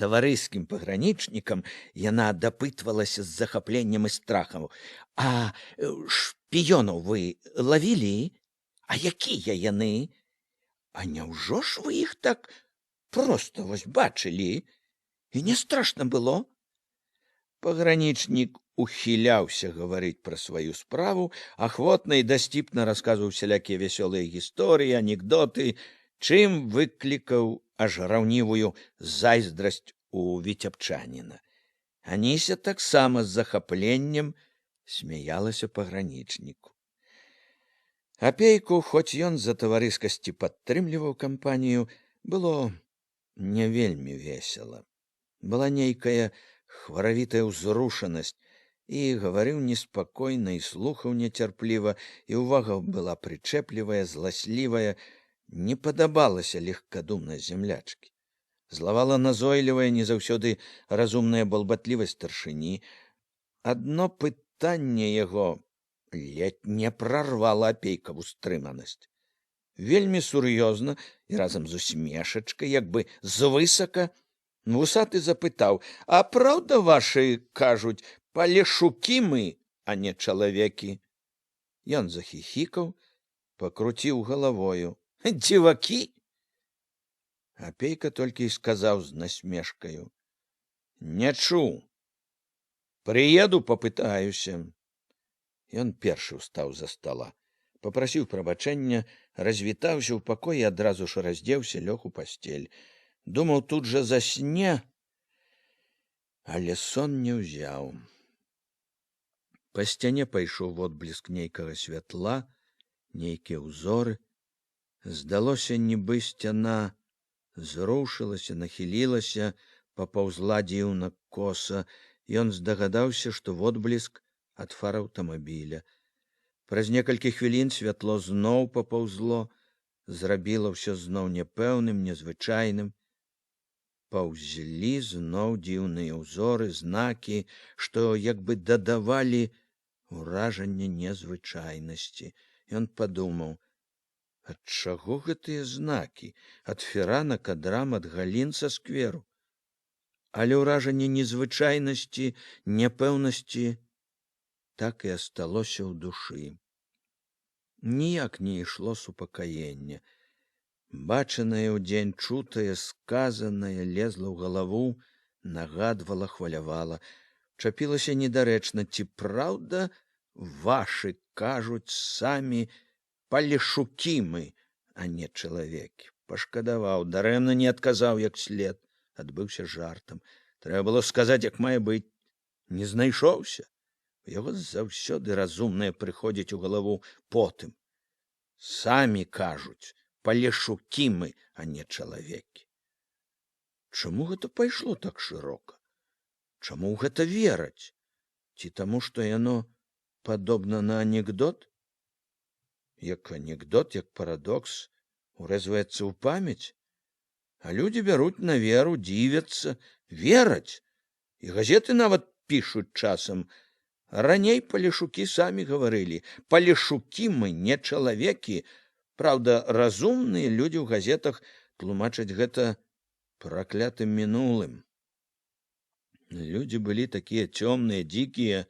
S1: таварыскім пагранічнікам, яна дапытвалася з захапленнем і страхам: а шпіёнаў вы лавілі? А якія яны? А няўжо ж вы іх так проста вось бачылі? І не страшна было? Пагранічнік ухіляўся гаварыць пра сваю справу, ахвотна і дасціпна расказваў сялякія вясёлыя гісторыі, анекдоты, чым выклікаў аж раўнівую зайздрасць у віцябчаніна. Аніся таксама з захапленнем смяялася пагранічніку. Апейку, хоць ён з-за таварыскасці падтрымліваў кампанію, было не вельмі весела. Была нейкая хваравітая ўзрушанасць, і гаварыў неспакойна, і слухаў нецярпліва, і ўвага была прычэплівая, зласлівая, не падабалася легкадумнасць зямлячкі. Злавала назойлівая, не заўсёды разумная балбатлівасць старшыні. Адно пытанне яго ледь не прарвала Апейкаву стрыманасць. Вельмі сур'ёзна і разам з усмешачкай, як бы звысака, вусаты запытаў: а праўда вашы кажуць, палешукі мы, а не чалавекі? Ён захіхікаў, пакруціў галавою: дзівакі? Апейка толькі і сказаў з насмешкаю: не чуў. Прыеду, папытаюся. Ён першы ўстаў за стала, папрасіў прабачэння, развітаўся ў пакоі, адразу ж раздзеўся, лёг у пасцель. Думаў, тут жа засне, але сон не ўзяў. Па сцяне пайшоў водбліск нейкага святла, нейкія ўзоры. Здалося, нібы сцяна зрушылася, нахілілася, папаўзла дзіўна коса. Ён здагадаўся, што водбліск ад фар аўтамабіля. Праз некалькі хвілін святло зноў папаўзло, зрабіла ўсё зноў няпэўным, незвычайным. Паўзлі зноў дзіўныя ўзоры, знакі, што як бы дадавалі ўражанне незвычайнасці. Ён падумаў, ад чаго гэтыя знакі? Ад фіранак, ад рам, ад галін са скверу. Але ўражанне незвычайнасці, няпэўнасці так і асталося ў душы. Ніяк не ішло супакаенне. Бачанае ўдзень, чутае, сказанае лезла ў галаву, нагадвала, хвалявала. Чапілася недарэчна, ці праўда вашы кажуць самі палешукі мы, а не чалавекі. Пашкадаваў, дарэмна не адказаў як след, адбыўся жартам. Трэба было сказаць, як мае быць. Не знайшоўся. У яго заўсёды разумнае прыходзіць у галаву потым. Самі кажуць, палешукі мы, а не чалавекі. Чаму гэта пайшло так шырока? Чаму ў гэта вераць? Ці таму, што яно падобна на анекдот? Як анекдот, як парадокс, урэзваецца ў памяць? А людзі бяруць на веру, дзівяцца, вераць. І газеты нават пішуць часам. Раней палешукі самі гаварылі. Палешукі мы, не чалавекі. Праўда, разумныя людзі ў газетах тлумачаць гэта праклятым мінулым. Людзі былі такія цёмныя, дзікія,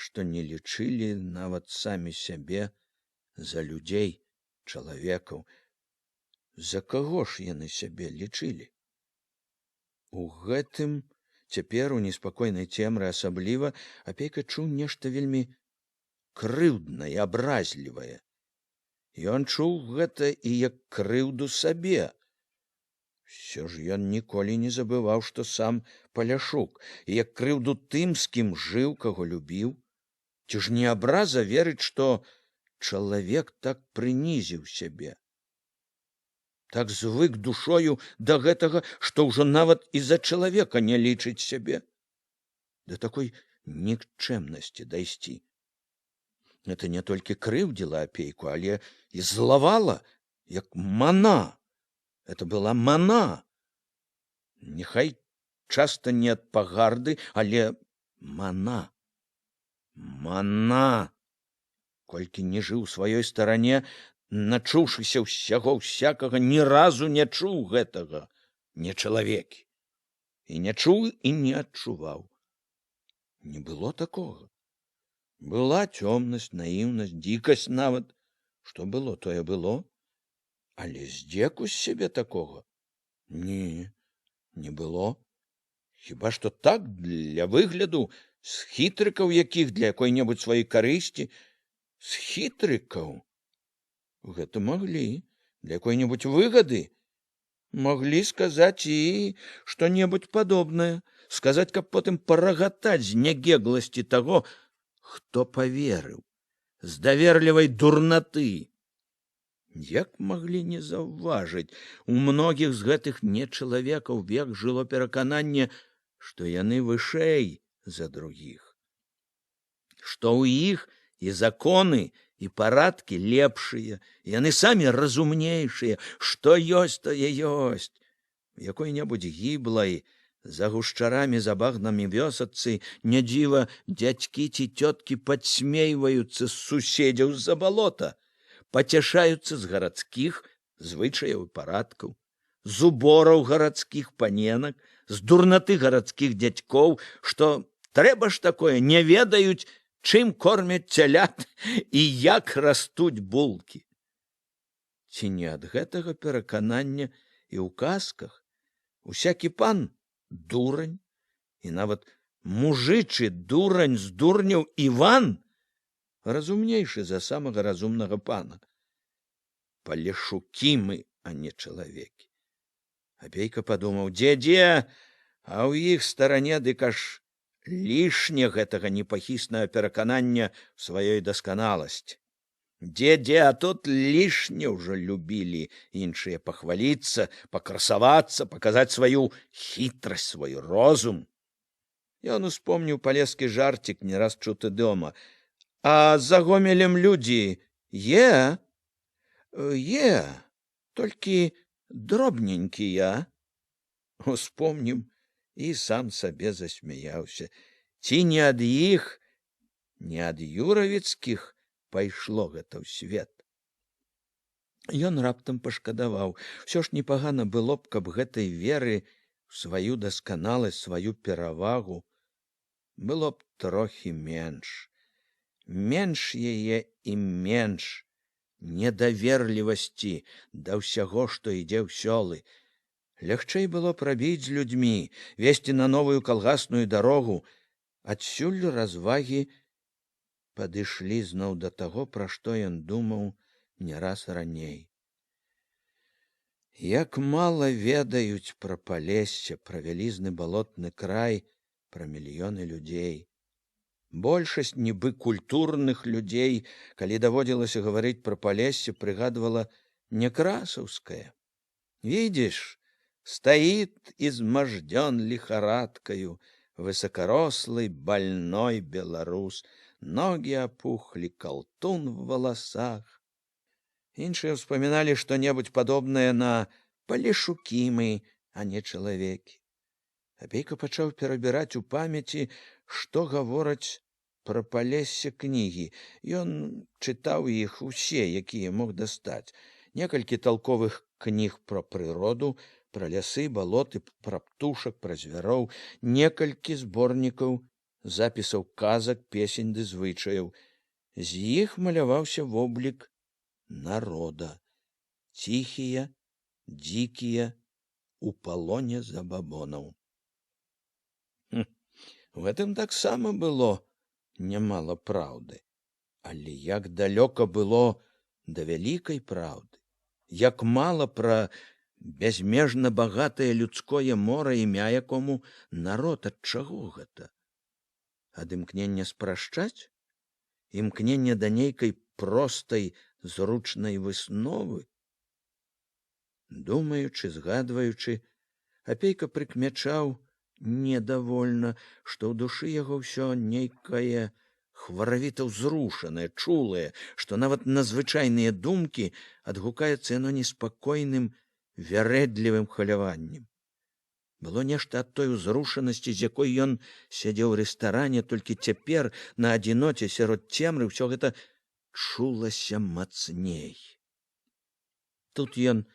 S1: што не лічылі нават самі сябе за людзей, чалавекаў. За каго ж яны сябе лічылі? У гэтым цяпер у неспакойнай цемры асабліва Апейка чуў нешта вельмі крыўднае, абразлівае. Ён чуў гэта і як крыўду сабе. Усё ж ён ніколі не забываў, што сам паляшук, і як крыўду тым, з кім жыў, каго любіў. Ці ж не абраза верыць, што чалавек так прынізіў сябе, так звык душою да гэтага, што ўжо нават і за чалавека не лічыць сябе. Да такой нікчэмнасці дайсці. Гэта не толькі крыўдзіла Апейку, але і злавала, як мана. Это была мана. Няхай часта не ад пагарды, але мана. Мана. Колькі не жыў у сваёй старане, начуўшыся ўсяго ўсякага, ні разу не чуў гэтага, не чалавекі. І не чуў, і не адчуваў. Не было такога. Была цёмнасць, наіўнасць, дзікасць нават. Што было, тое было. Але здзеку з сябе такога? Не было. Хіба што так, для выгляду, з хітрыкаў якіх, для якой-небудзь сваёй карысці. З хітрыкаў? Гэта маглі. Для якой-небудзь выгады. Маглі сказаць і што-небудзь падобнае. Сказаць, каб потым парагатаць з нягегласці таго, хто паверыў, з даверлівай дурнаты. Як маглі не заўважыць, у многіх з гэтых нечалавекаў век жыло перакананне, што яны вышэй за другіх, што ў іх і законы, і парадкі лепшыя, яны самі разумнейшыя, што ёсць, тое ёсць. У якой-небудзь гіблай, за гушчарамі, за багнамі вёсачцы, не дзіва, дзядзькі ці цёткі падсмейваюцца з суседзяў з-за балота, пацяшаюцца з гарадскіх звычаяў і парадкаў, з убораў гарадскіх паненак, з дурнаты гарадскіх дзядзькоў, што трэба ж такое, не ведаюць, чым кормяць цялят і як растуць булкі. Ці не ад гэтага пераканання і ў казках усякі пан дурань, і нават мужычы дурань з дурняў Іван разумнейшы за самага разумнага пана. Палешукі мы, а не чалавекі. Апейка падумаў, дзе, а ў іх старане, дык аж лішне гэтага непахіснага пераканання ў сваёй дасканаласці. Дзе, а тут лішне ўжо любілі іншыя пахваліцца, пакрасавацца, паказаць сваю хітрасць, свой розум. Ён успомніў палескі жарцік, не раз чуты дома. А за Гомелем людзі е? Е, толькі дробненькія. Успомніў і сам сабе засмяяўся. Ці не ад іх, не ад юравіцкіх пайшло гэта ў свет. Ён раптам пашкадаваў. Усё ж непагана было б, каб гэтай веры ў сваю дасканаласць, сваю перавагу было б трохі менш. Менш яе і менш недаверлівасці да ўсяго, што ідзе ў сёлы. Лягчэй было прабіць з людзьмі, весці на новую калгасную дарогу. Адсюль развагі падышлі зноў да таго, пра што ён думаў не раз раней. Як мала ведаюць пра Палессе, пра вялізны балотны край, пра мільёны людзей. Большасць нібы культурных людзей, калі даводзілася гаварыць пра Палессе, прыгадвала Некрасаўскае. Видишь, стоит изможден лихорадкою высокорослый больной белорус, ноги опухли, колтун в волосах. Іншыя ўспаміналі што-небудзь падобнае на «Палешукі мы, а не чалавекі». Апейка пачаў перабіраць у памяці, што гавораць пра Палессе кнігі. Ён чытаў іх усе, якія мог дастаць. Некалькі талковых кніг пра прыроду, пра лясы, балоты, пра птушак, пра звяроў, некалькі зборнікаў запісаў казак, песень ды звычаяў. З іх маляваўся воблік народа. Ціхія, дзікія, у палоне забабонаў. У гэтым таксама было нямала праўды. Але як далёка было да вялікай праўды, як мала пра бязмежна багатае людское мора, імя якому народ. Ад чаго гэта? Ад імкнення спрашчаць? Імкнення да нейкай простай, зручнай высновы? Думаючы, згадваючы, апейка прыкмячаў недавольна, што ў душы яго ўсё нейкае хваравіта ўзрушанае, чулае, што нават на звычайныя думкі адгукаецца яно неспакойным, вярэдлівым хваляваннем. Было нешта ад той узрушанасці, з якой ён сядзеў у рэстаране, толькі цяпер на адзіноце сярод цемры ўсё гэта чулася мацней. Тут ён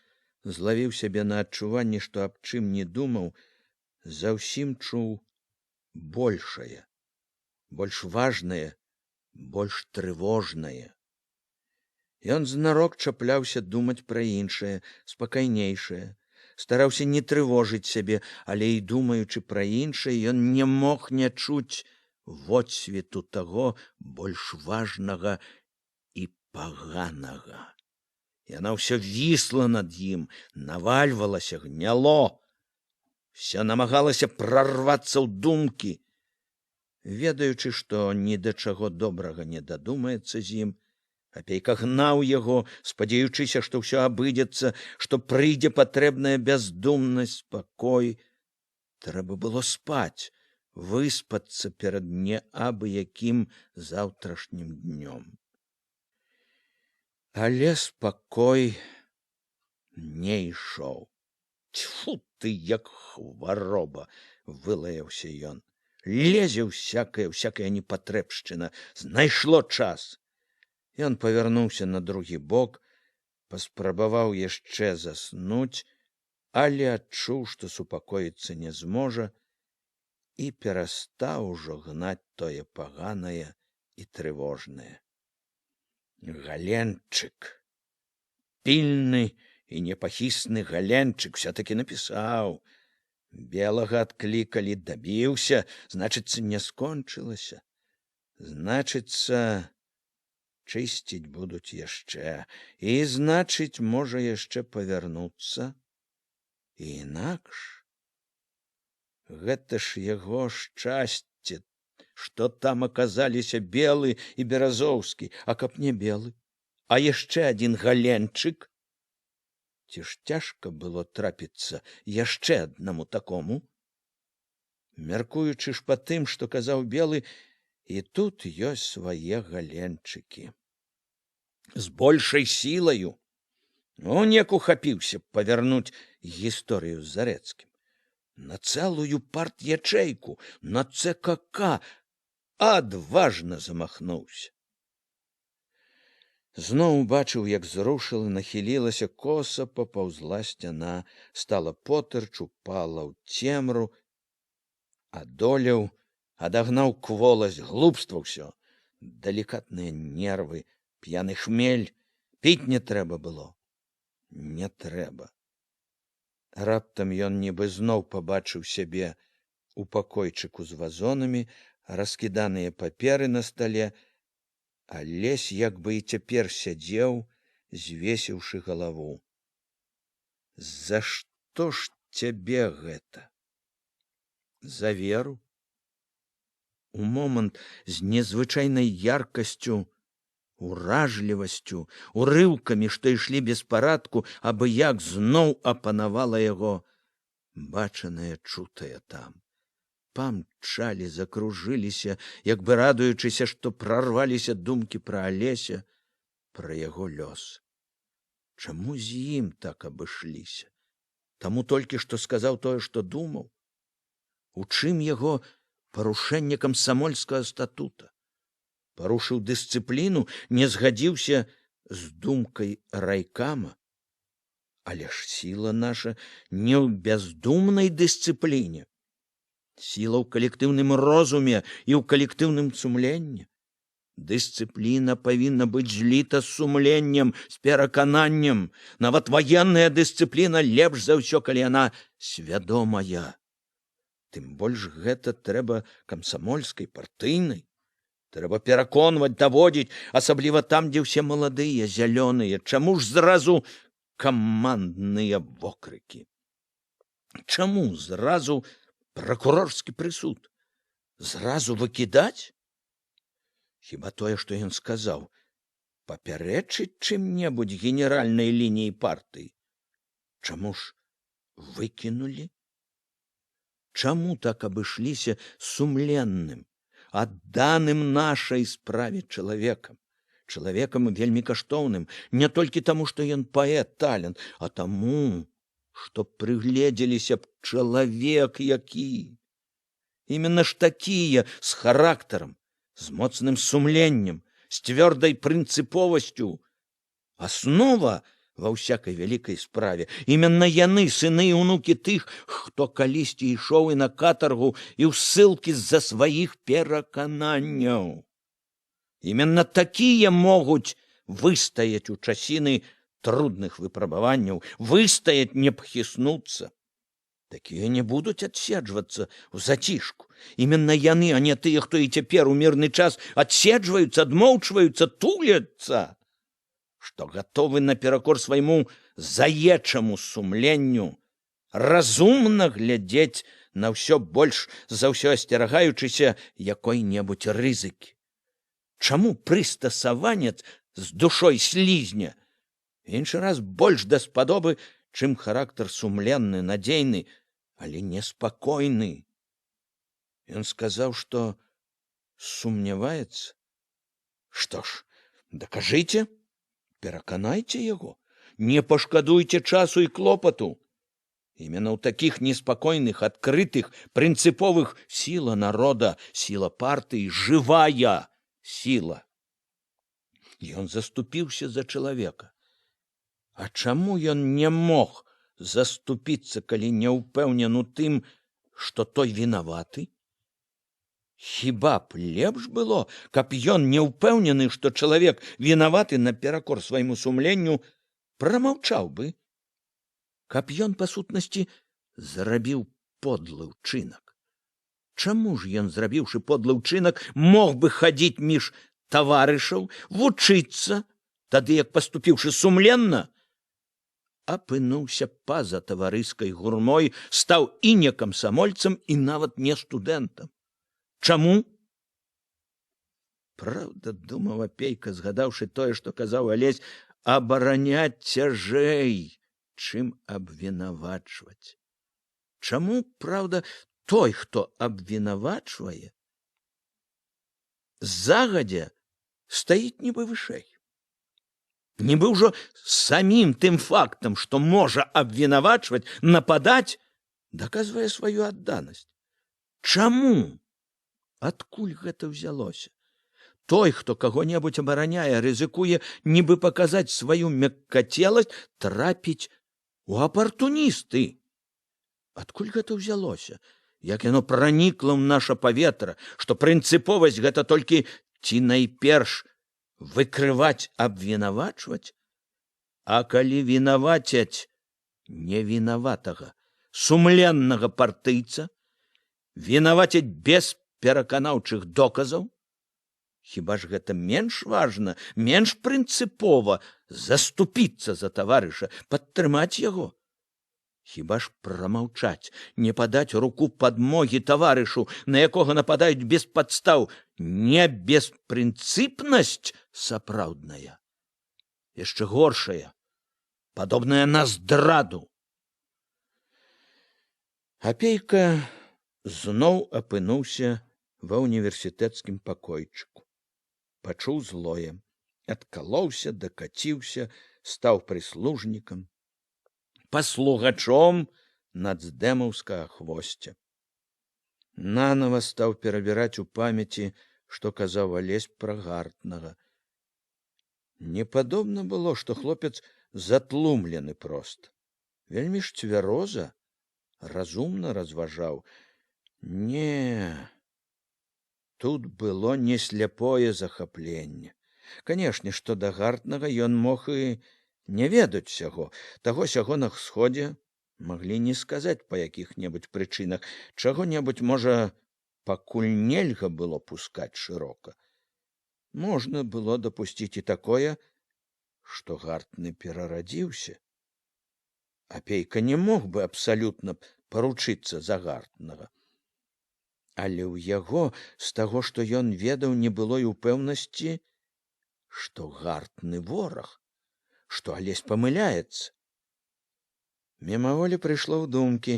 S1: злавіў сябе на адчуванні, што аб чым не думаў, заўсім чуў большае, больш важнае, больш трывожнае. Ён знарок чапляўся думаць пра іншае, спакайнейшае, стараўся не трывожыць сябе, але і думаючы пра іншае, ён не мог не чуць водсвету таго больш важнага і паганага. Яна ўсё вісла над ім, навальвалася, гняло, ўсё намагалася прарвацца ў думкі. Ведаючы, што ні да чаго добрага не дадумаецца з ім, апейка гнаў яго, спадзяючыся, што ўсё абыдзецца, што прыйдзе патрэбная бяздумнасць, спакой. Трэба было спаць, выспацца перад неабы-якім заўтрашнім днём. Але спакой не ішоў. Тьфу ты, як хвароба, вылаяўся ён. Лезе всякая непатрэбшчына, знайшло час. Ён павярнуўся на другі бок, паспрабаваў яшчэ заснуць, але адчуў, што супакоіцца не зможа, і перастаў ужо гнаць тое паганае і трывожнае. Галенчык, пільны і непахісны Галенчык все-таки напісаў. Белага адклікалі, дабіўся, значыцца, не скончылася. Значыцца, чысціць будуць яшчэ, і, значыць, можа яшчэ павярнуцца. І інакш. Гэта ж яго шчасце што там аказаліся Белы і Беразоўскі, а каб не Белы, а яшчэ адзін галенчык. Ці ж цяжка было трапіцца яшчэ аднаму такому? Мяркуючы ж па тым, што казаў Белы, і тут ёсць свае галенчыкі. З большай сілаю. Нек ухапіўся павярнуць гісторыю з Зарэцкім. На цэлую парт-ячэйку, на ЦКК адважна замахнуўся. Зноў убачыў, як зрушыла, нахілілася коса, папаўзла сцяна, стала потырч, упала ў цемру, адолеў, адагнаў кволасць, глупства ўсё, далікатныя нервы, п'яны хмель, піць не трэба было. Не трэба. Раптам ён нібы зноў пабачыў сябе у пакойчыку з вазонамі, раскіданыя паперы на стале, Алесь як бы і цяпер сядзеў, звесіўшы галаву. За што ж цябе гэта? За веру? У момант з незвычайнай яркасцю, уражлівасцю, урыўкамі, што ішлі без парадку, абы як зноў апанавала яго бачанае, чутае там. Памчалі, закружыліся, як бы радуючыся, што прарваліся думкі пра Алеся, пра яго лёс. Чаму з ім так абышліся? Таму толькі што сказаў тое, што думаў? У чым яго парушэнне камсамольскага статута? Парушыў дысцыпліну, не згадзіўся з думкай райкама? Але ж сіла наша не ў бяздумнай дысцыпліне. Сіла ў калектыўным розуме і ў калектыўным сумленні. Дысцыпліна павінна быць зліта з сумленнем, з перакананнем. Нават ваенная дысцыпліна лепш за ўсё, калі яна свядомая. Тым больш гэта трэба камсамольскай, партыйнай. Трэба пераконваць, даводзіць, асабліва там, дзе ўсе маладыя, зялёныя. Чаму ж зразу камандныя вокрыкі? Чаму зразу пракурорскі прысуд? Зразу выкідаць? Хіба тое, што ён сказаў, папярэчыць чым-небудзь генеральнай лініі партыі? Чаму ж выкінулі? Чаму так абышліся сумленным, адданым нашай справе чалавекам? Чалавекам вельмі каштоўным, не толькі таму, што ён паэт, талент, а таму, што прыгледзеліся б чалавек які. Именно ж такія, з характарам, з моцным сумленнем, з цвёрдай прынцыповасцю. Аснова ва ўсякай вялікай справе. Именно яны, сыны і ўнукі тых, хто калісьці ішоў і на катаргу, і ў ссылкі з-за сваіх перакананняў. Именно такія могуць выстаяць у часіны трудных выпрабаванняў, выстаяць, не пхіснуцца. Такія не будуць адседжвацца ў зацішку. Именно яны, а не тыя, хто і цяпер у мірны час адседжваюцца, адмоўчваюцца, туляцца, што гатовы наперакор свайму заечаму сумленню разумна глядзець на ўсё, больш за ўсё асцерагаючыся якой-небудзь рызыкі. Чаму прыстасаванец з душой слізня іншы раз больш даспадобы, чым характар сумленны, надзейны, але неспакойны? Ён сказаў, што сумняваецца. Што ж, дакажыце, пераканайце яго, не пашкадуйце часу і клопату. Именно ў такіх неспакойных, адкрытых, прынцыповых сіла народа, сіла партыі, жывая сіла. Ён заступіўся за чалавека. А чаму ён не мог заступіцца, калі не ўпэўнен у тым, што той вінаваты? Хіба б лепш было, каб ён, не ўпэўнены, што чалавек вінаваты наперакор свайму сумленню, прамаўчаў бы? Каб ён, па сутнасці, зрабіў подлы ўчынак. Чаму ж ён, зрабіўшы подлы ўчынак, мог бы хадзіць між таварышаў, вучыцца, тады як, паступіўшы сумленна, апынуўся па-за таварыскай гурмой, стаў і не камсамольцам, і нават не студэнтам? Чаму? Праўда, думаў Апейка, згадаўшы тое, што казаў Алесь, абараняць цяжэй, чым абвінавачваць. Чаму, праўда, той, хто абвінавачвае, загадзя стаіць нібы вышэй? Нібы ўжо самім тым фактам, што можа абвінавачваць, нападаць, даказвае сваю адданасць. Чаму? Адкуль гэта ўзялося? Той, хто каго-небудзь абараняе, рызыкуе нібы паказаць сваю мяккацеласць, трапіць у апартуністы. Адкуль гэта ўзялося? Як яно пранікла ў наша паветра, што прынцыповасць гэта толькі ці найперш выкрываць, абвінавачваць? А калі вінавацяць невінаватага, сумленнага партыйца, вінавацяць без пераканаўчых доказаў, хіба ж гэта менш важна, менш прынцыпова заступіцца за таварыша, падтрымаць яго? Хіба ж прамаўчаць, не падаць руку падмогі таварышу, на якога нападаюць без падстаў, не беспрынцыпнасць сапраўдная, яшчэ горшая, падобная на здраду. Апейка зноў апынуўся ва ўніверсітэцкім пакойчыку. Пачуў злое, адкалоўся, дакаціўся, стаў прыслужнікам, паслугачом нацдэмаўскага хвосця. Нанава стаў перабіраць у памяці, што казаў Алесь пра Гартнага. Не падобна было, што хлопец затлумлены проста. Вельмі ж цвяроза, разумна разважаў. Не, тут было не сляпое захапленне. Канешне, што да Гартнага ён мог і не ведаць сяго. Таго-сяго на сходзе маглі не сказаць па якіх-небудзь прычынах, чаго-небудзь, можа, пакуль нельга было пускаць шырока. Можна было дапусціць і такое, што Гартны перарадзіўся. Апейка не мог бы абсалютна паручыцца за Гартнага. Але ў яго, з таго, што ён ведаў, не было і ўпэўнасці, што Гартны вораг, што Алесь памыляецца. Мімаволі прыйшло ў думкі,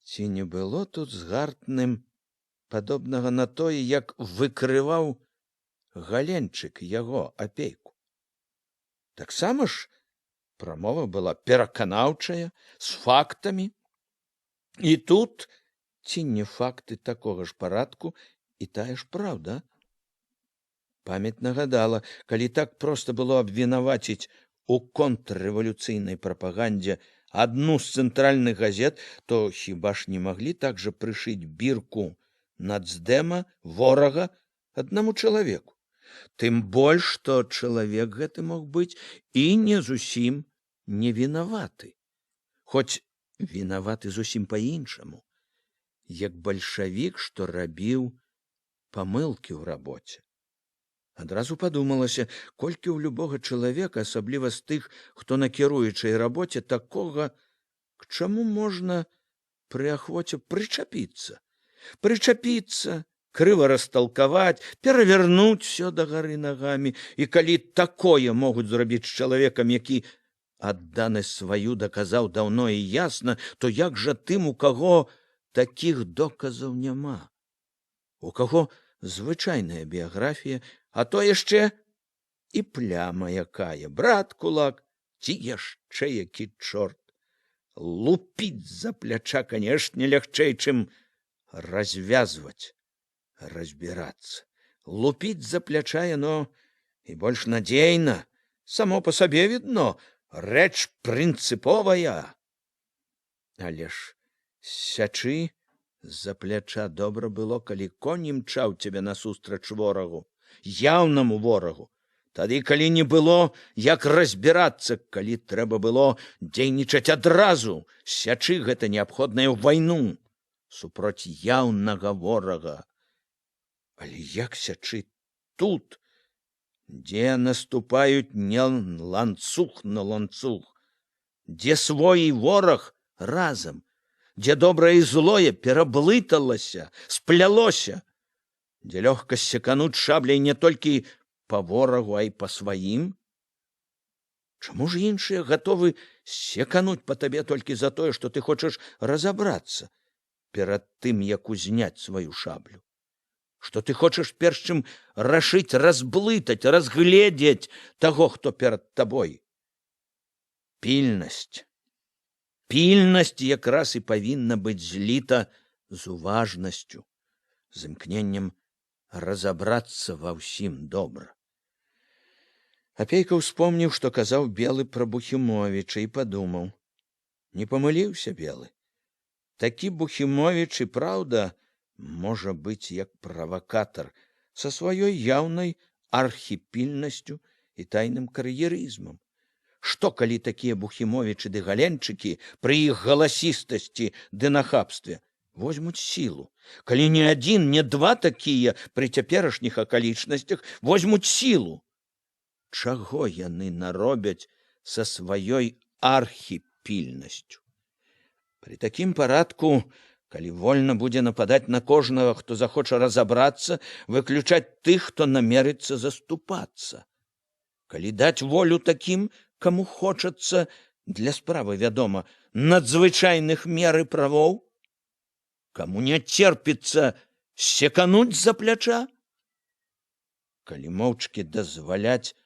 S1: ці не было тут з Гартным падобнага на тое, як выкрываў Галенчык яго, Апейку. Таксама ж прамова была пераканаўчая, з фактамі. І тут ці не факты такога ж парадку і тая ж праўда? Памяць нагадала, калі так проста было абвінаваціць у контррэвалюцыйнай прапагандзе адну з цэнтральных газет, то хіба ж не маглі так жа прышыць бірку нацдэма, ворага, аднаму чалавеку? Тым больш, што чалавек гэты мог быць і не зусім не вінаваты. Хоць вінаваты зусім па-іншаму, як бальшавік, што рабіў памылкі ў рабоце. Адразу падумалася, колькі ў любога чалавека, асабліва з тых, хто на кіруючай рабоце, такога, к чаму можна пры ахвоце прычапіцца. Прычапіцца, крыва расталкаваць, перавернуць усё дагары нагамі. І калі такое могуць зрабіць з чалавекам, які адданасць сваю даказаў даўно і ясна, то як жа тым, у каго такіх доказаў няма? У каго звычайная біяграфія, а то яшчэ і пляма якая, брат кулак, ці яшчэ які чорт. Лупіць за пляча, канешне, лягчэй, чым развязваць, разбірацца. Лупіць за пляча яно і больш надзейна, само па сабе відно, рэч прынцыповая. Але ж сячы з-за пляча добра было, калі конь імчаў цябе насустрач ворагу, яўнаму ворагу. Тады, калі не было, як разбірацца, калі трэба было дзейнічаць адразу, сячы гэта неабходнае ў вайну супроць яўнага ворага. Але як сячы тут, дзе наступаюць не ланцуг на ланцуг, дзе свой і вораг разам, дзе добрае і злое пераблыталася, сплялося? дзе лёгка секануць шабляй не толькі па ворагу, а і па сваім? Чаму ж іншыя гатовы секануць па табе толькі за тое, што ты хочаш разабрацца перад тым, як узняць сваю шаблю? Што ты хочаш перш чым рашыць разблытаць, разгледзець таго, хто перад табой? Пільнасць. Пільнасць якраз і павінна быць зліта з уважнасцю, з імкненнем разабрацца ва ўсім добра. Апейка ўспомніў, што казаў Белы пра Бухімовіча, і падумаў. Не памыліўся Белы. Такі Бухімовіч і праўда можа быць як правакатар са сваёй яўнай архіпільнасцю і тайным кар'ерызмам. Што, калі такія Бухімовічы ды Галенчыкі пры іх галасістасці ды нахабстве возьмуць сілу? Калі не адзін, не два такія пры цяперашніх акалічнасцях возьмуць сілу? Чаго яны наробяць са сваёй архіпільнасцю? Пры такім парадку, калі вольна будзе нападаць на кожнага, хто захоча разабрацца, выключаць тых, хто намерыцца заступацца. Калі даць волю такім, каму хочацца, для справы, вядома, надзвычайных мер і правоў, каму не церпіцца секануць за пляча, калі моўчкі дазваляць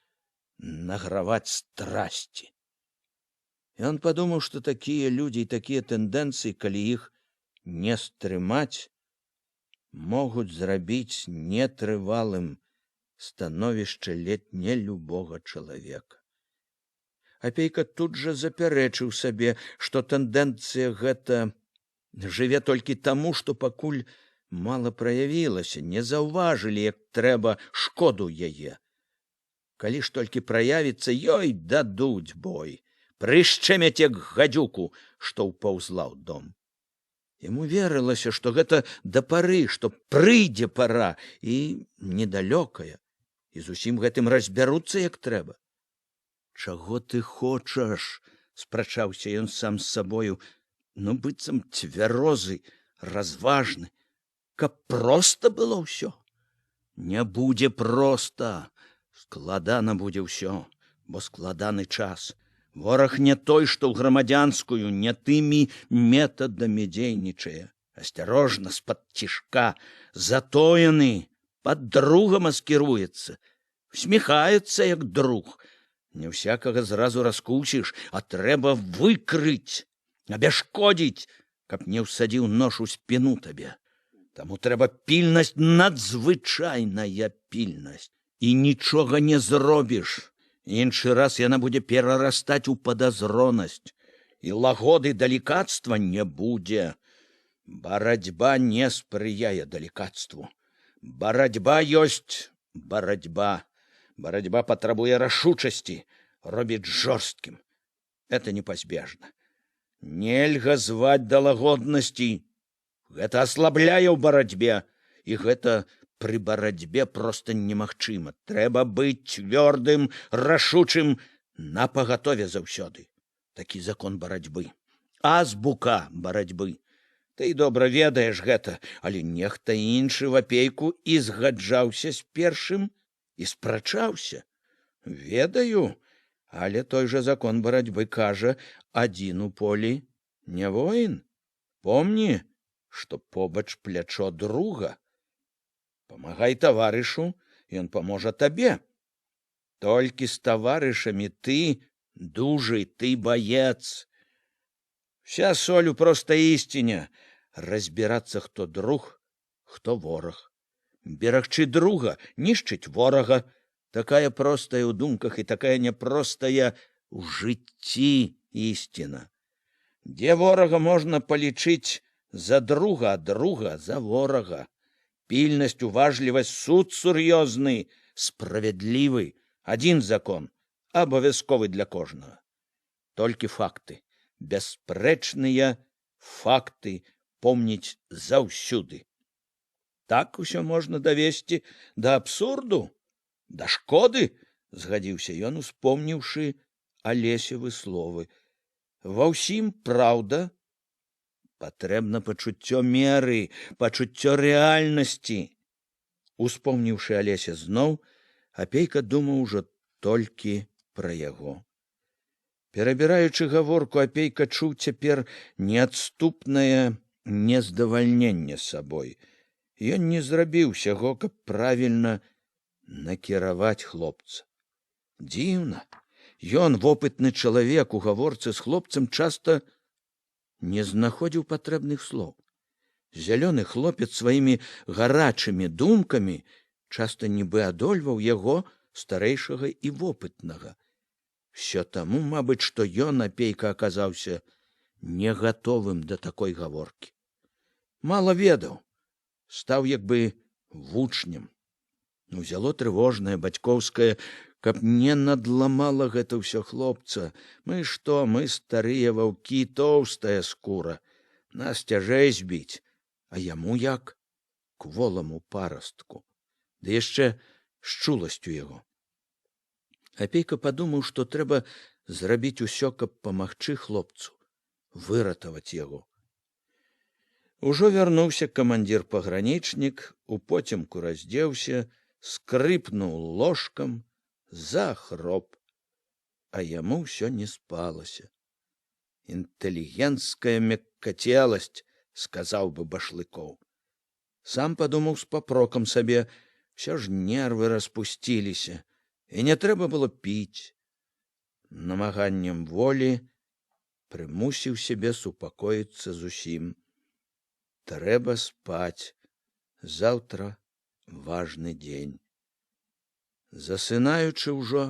S1: награваць страсці. Ён падумаў, што такія людзі і такія тэндэнцыі, калі іх не стрымаць, могуць зрабіць нетрывалым становішча ледь не любога чалавека. Апейка тут жа запярэчыў сабе, што тэндэнцыя гэта жыве толькі таму, што пакуль мала праявілася, не заўважылі, як трэба, шкоду яе. Калі ж толькі праявіцца, ёй дадуць бой, прышчэмяць як гадзюку, што ўпаўзла ў дом. Яму верылася, што гэта да пары, што прыйдзе пара, і недалёкая, і з усім гэтым разбяруцца як трэба. Чаго ты хочаш? Спрачаўся ён сам з сабою, ну быццам цвярозы, разважны. Каб проста было ўсё? Не будзе проста. Складана будзе ўсё, бо складаны час. Вораг не той, што ў грамадзянскую, не тымі метадамі дзейнічае. Асцярожна, з-пад цішка, затоены, пад друга маскіруецца, усміхаецца, як друг. Не ўсякага зразу раскусіш, а трэба выкрыць, абяшкодзіць, каб не ўсадзіў нож у спіну табе. Таму трэба пільнасць, надзвычайная пільнасць. І нічога не зробіш. Іншы раз яна будзе перарастаць у падазронасць. І лагоды далікацтва не будзе. Барацьба не спрыяе далікацтву. Барацьба ёсць барацьба. Барацьба патрабуе рашучасці, робіць жорсткім. Это непазбежна. Нельга зваць да лагоднасці. Гэта аслабляе ў барацьбе, і гэта пры барацьбе проста немагчыма. Трэба быць цвёрдым, рашучым, напагатове заўсёды. Такі закон барацьбы. Азбука барацьбы. Ты добра ведаеш гэта, але нехта іншы в апейку і згаджаўся з першым, і спрачаўся. Ведаю, але той жа закон барацьбы кажа, адзін у полі не воін. Помні, што побач плячо друга. Памагай таварышу, ён паможа табе. Толькі з таварышамі ты дужы, ты баец. Вся соль у простай ісціне. Разбірацца, хто друг, хто вораг. Берагчы друга, нішчыць ворага. Такая простая ў думках і такая няпростая ў жыцці ісціна. Дзе ворага можна палічыць за друга, а друга за ворага. Пільнасць, уважлівасць, суд сур'ёзны, справядлівы. Адзін закон, абавязковы для кожнага. Толькі факты, бясспрэчныя факты помніць заўсюды. Так усё можна давесці да абсурду, да шкоды, згадзіўся ён, успомніўшы Алесевы словы. Ва ўсім праўда, патрэбна пачуццё меры, пачуццё рэальнасці. Успомніўшы Алеся зноў, Апейка думаў ужо толькі пра яго. Перабіраючы гаворку, Апейка чуў цяпер неадступнае нездавальненне сабой. Ён не зрабіў усяго, каб правільна накіраваць хлопца. Дзіўна, ён, вопытны чалавек, у гаворцы з хлопцам часта не знаходзіў патрэбных слоў. Зялёны хлопец сваімі гарачымі думкамі часта нібы адольваў яго, старэйшага і вопытнага. Всё таму, мабыць, што ён, Апейка, аказаўся не гатовым да такой гаворкі. Мала ведаў, стаў як бы вучнем. Узяло трывожнае, бацькоўскае, каб не надламала гэта ўсё хлопца. Мы што, мы старыя ваўкі, тоўстая скура. Нас цяжэй збіць, а яму як? Кволаму парастку. Ды яшчэ з чуласцю яго. Апейка падумаў, што трэба зрабіць усё, каб памагчы хлопцу, выратаваць яго. Ужо вярнуўся камандзір-пагранічнік, упоцемку раздзеўся, скрыпнуў ложкам, захроп, а яму ўсё не спалася. Інтэлігенцкая мяккацеласць, сказаў бы Башлыкоў. Сам падумаў з папрокам сабе, ўсё ж нервы распусціліся, і не трэба было піць. Намаганнем волі прымусіў сябе супакоіцца зусім. Трэба спаць, заўтра важны дзень. Засынаючы ўжо,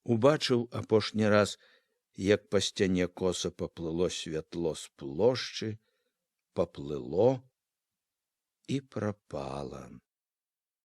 S1: убачыў апошні раз, як па сцяне коса паплыло святло з плошчы, паплыло і прапала.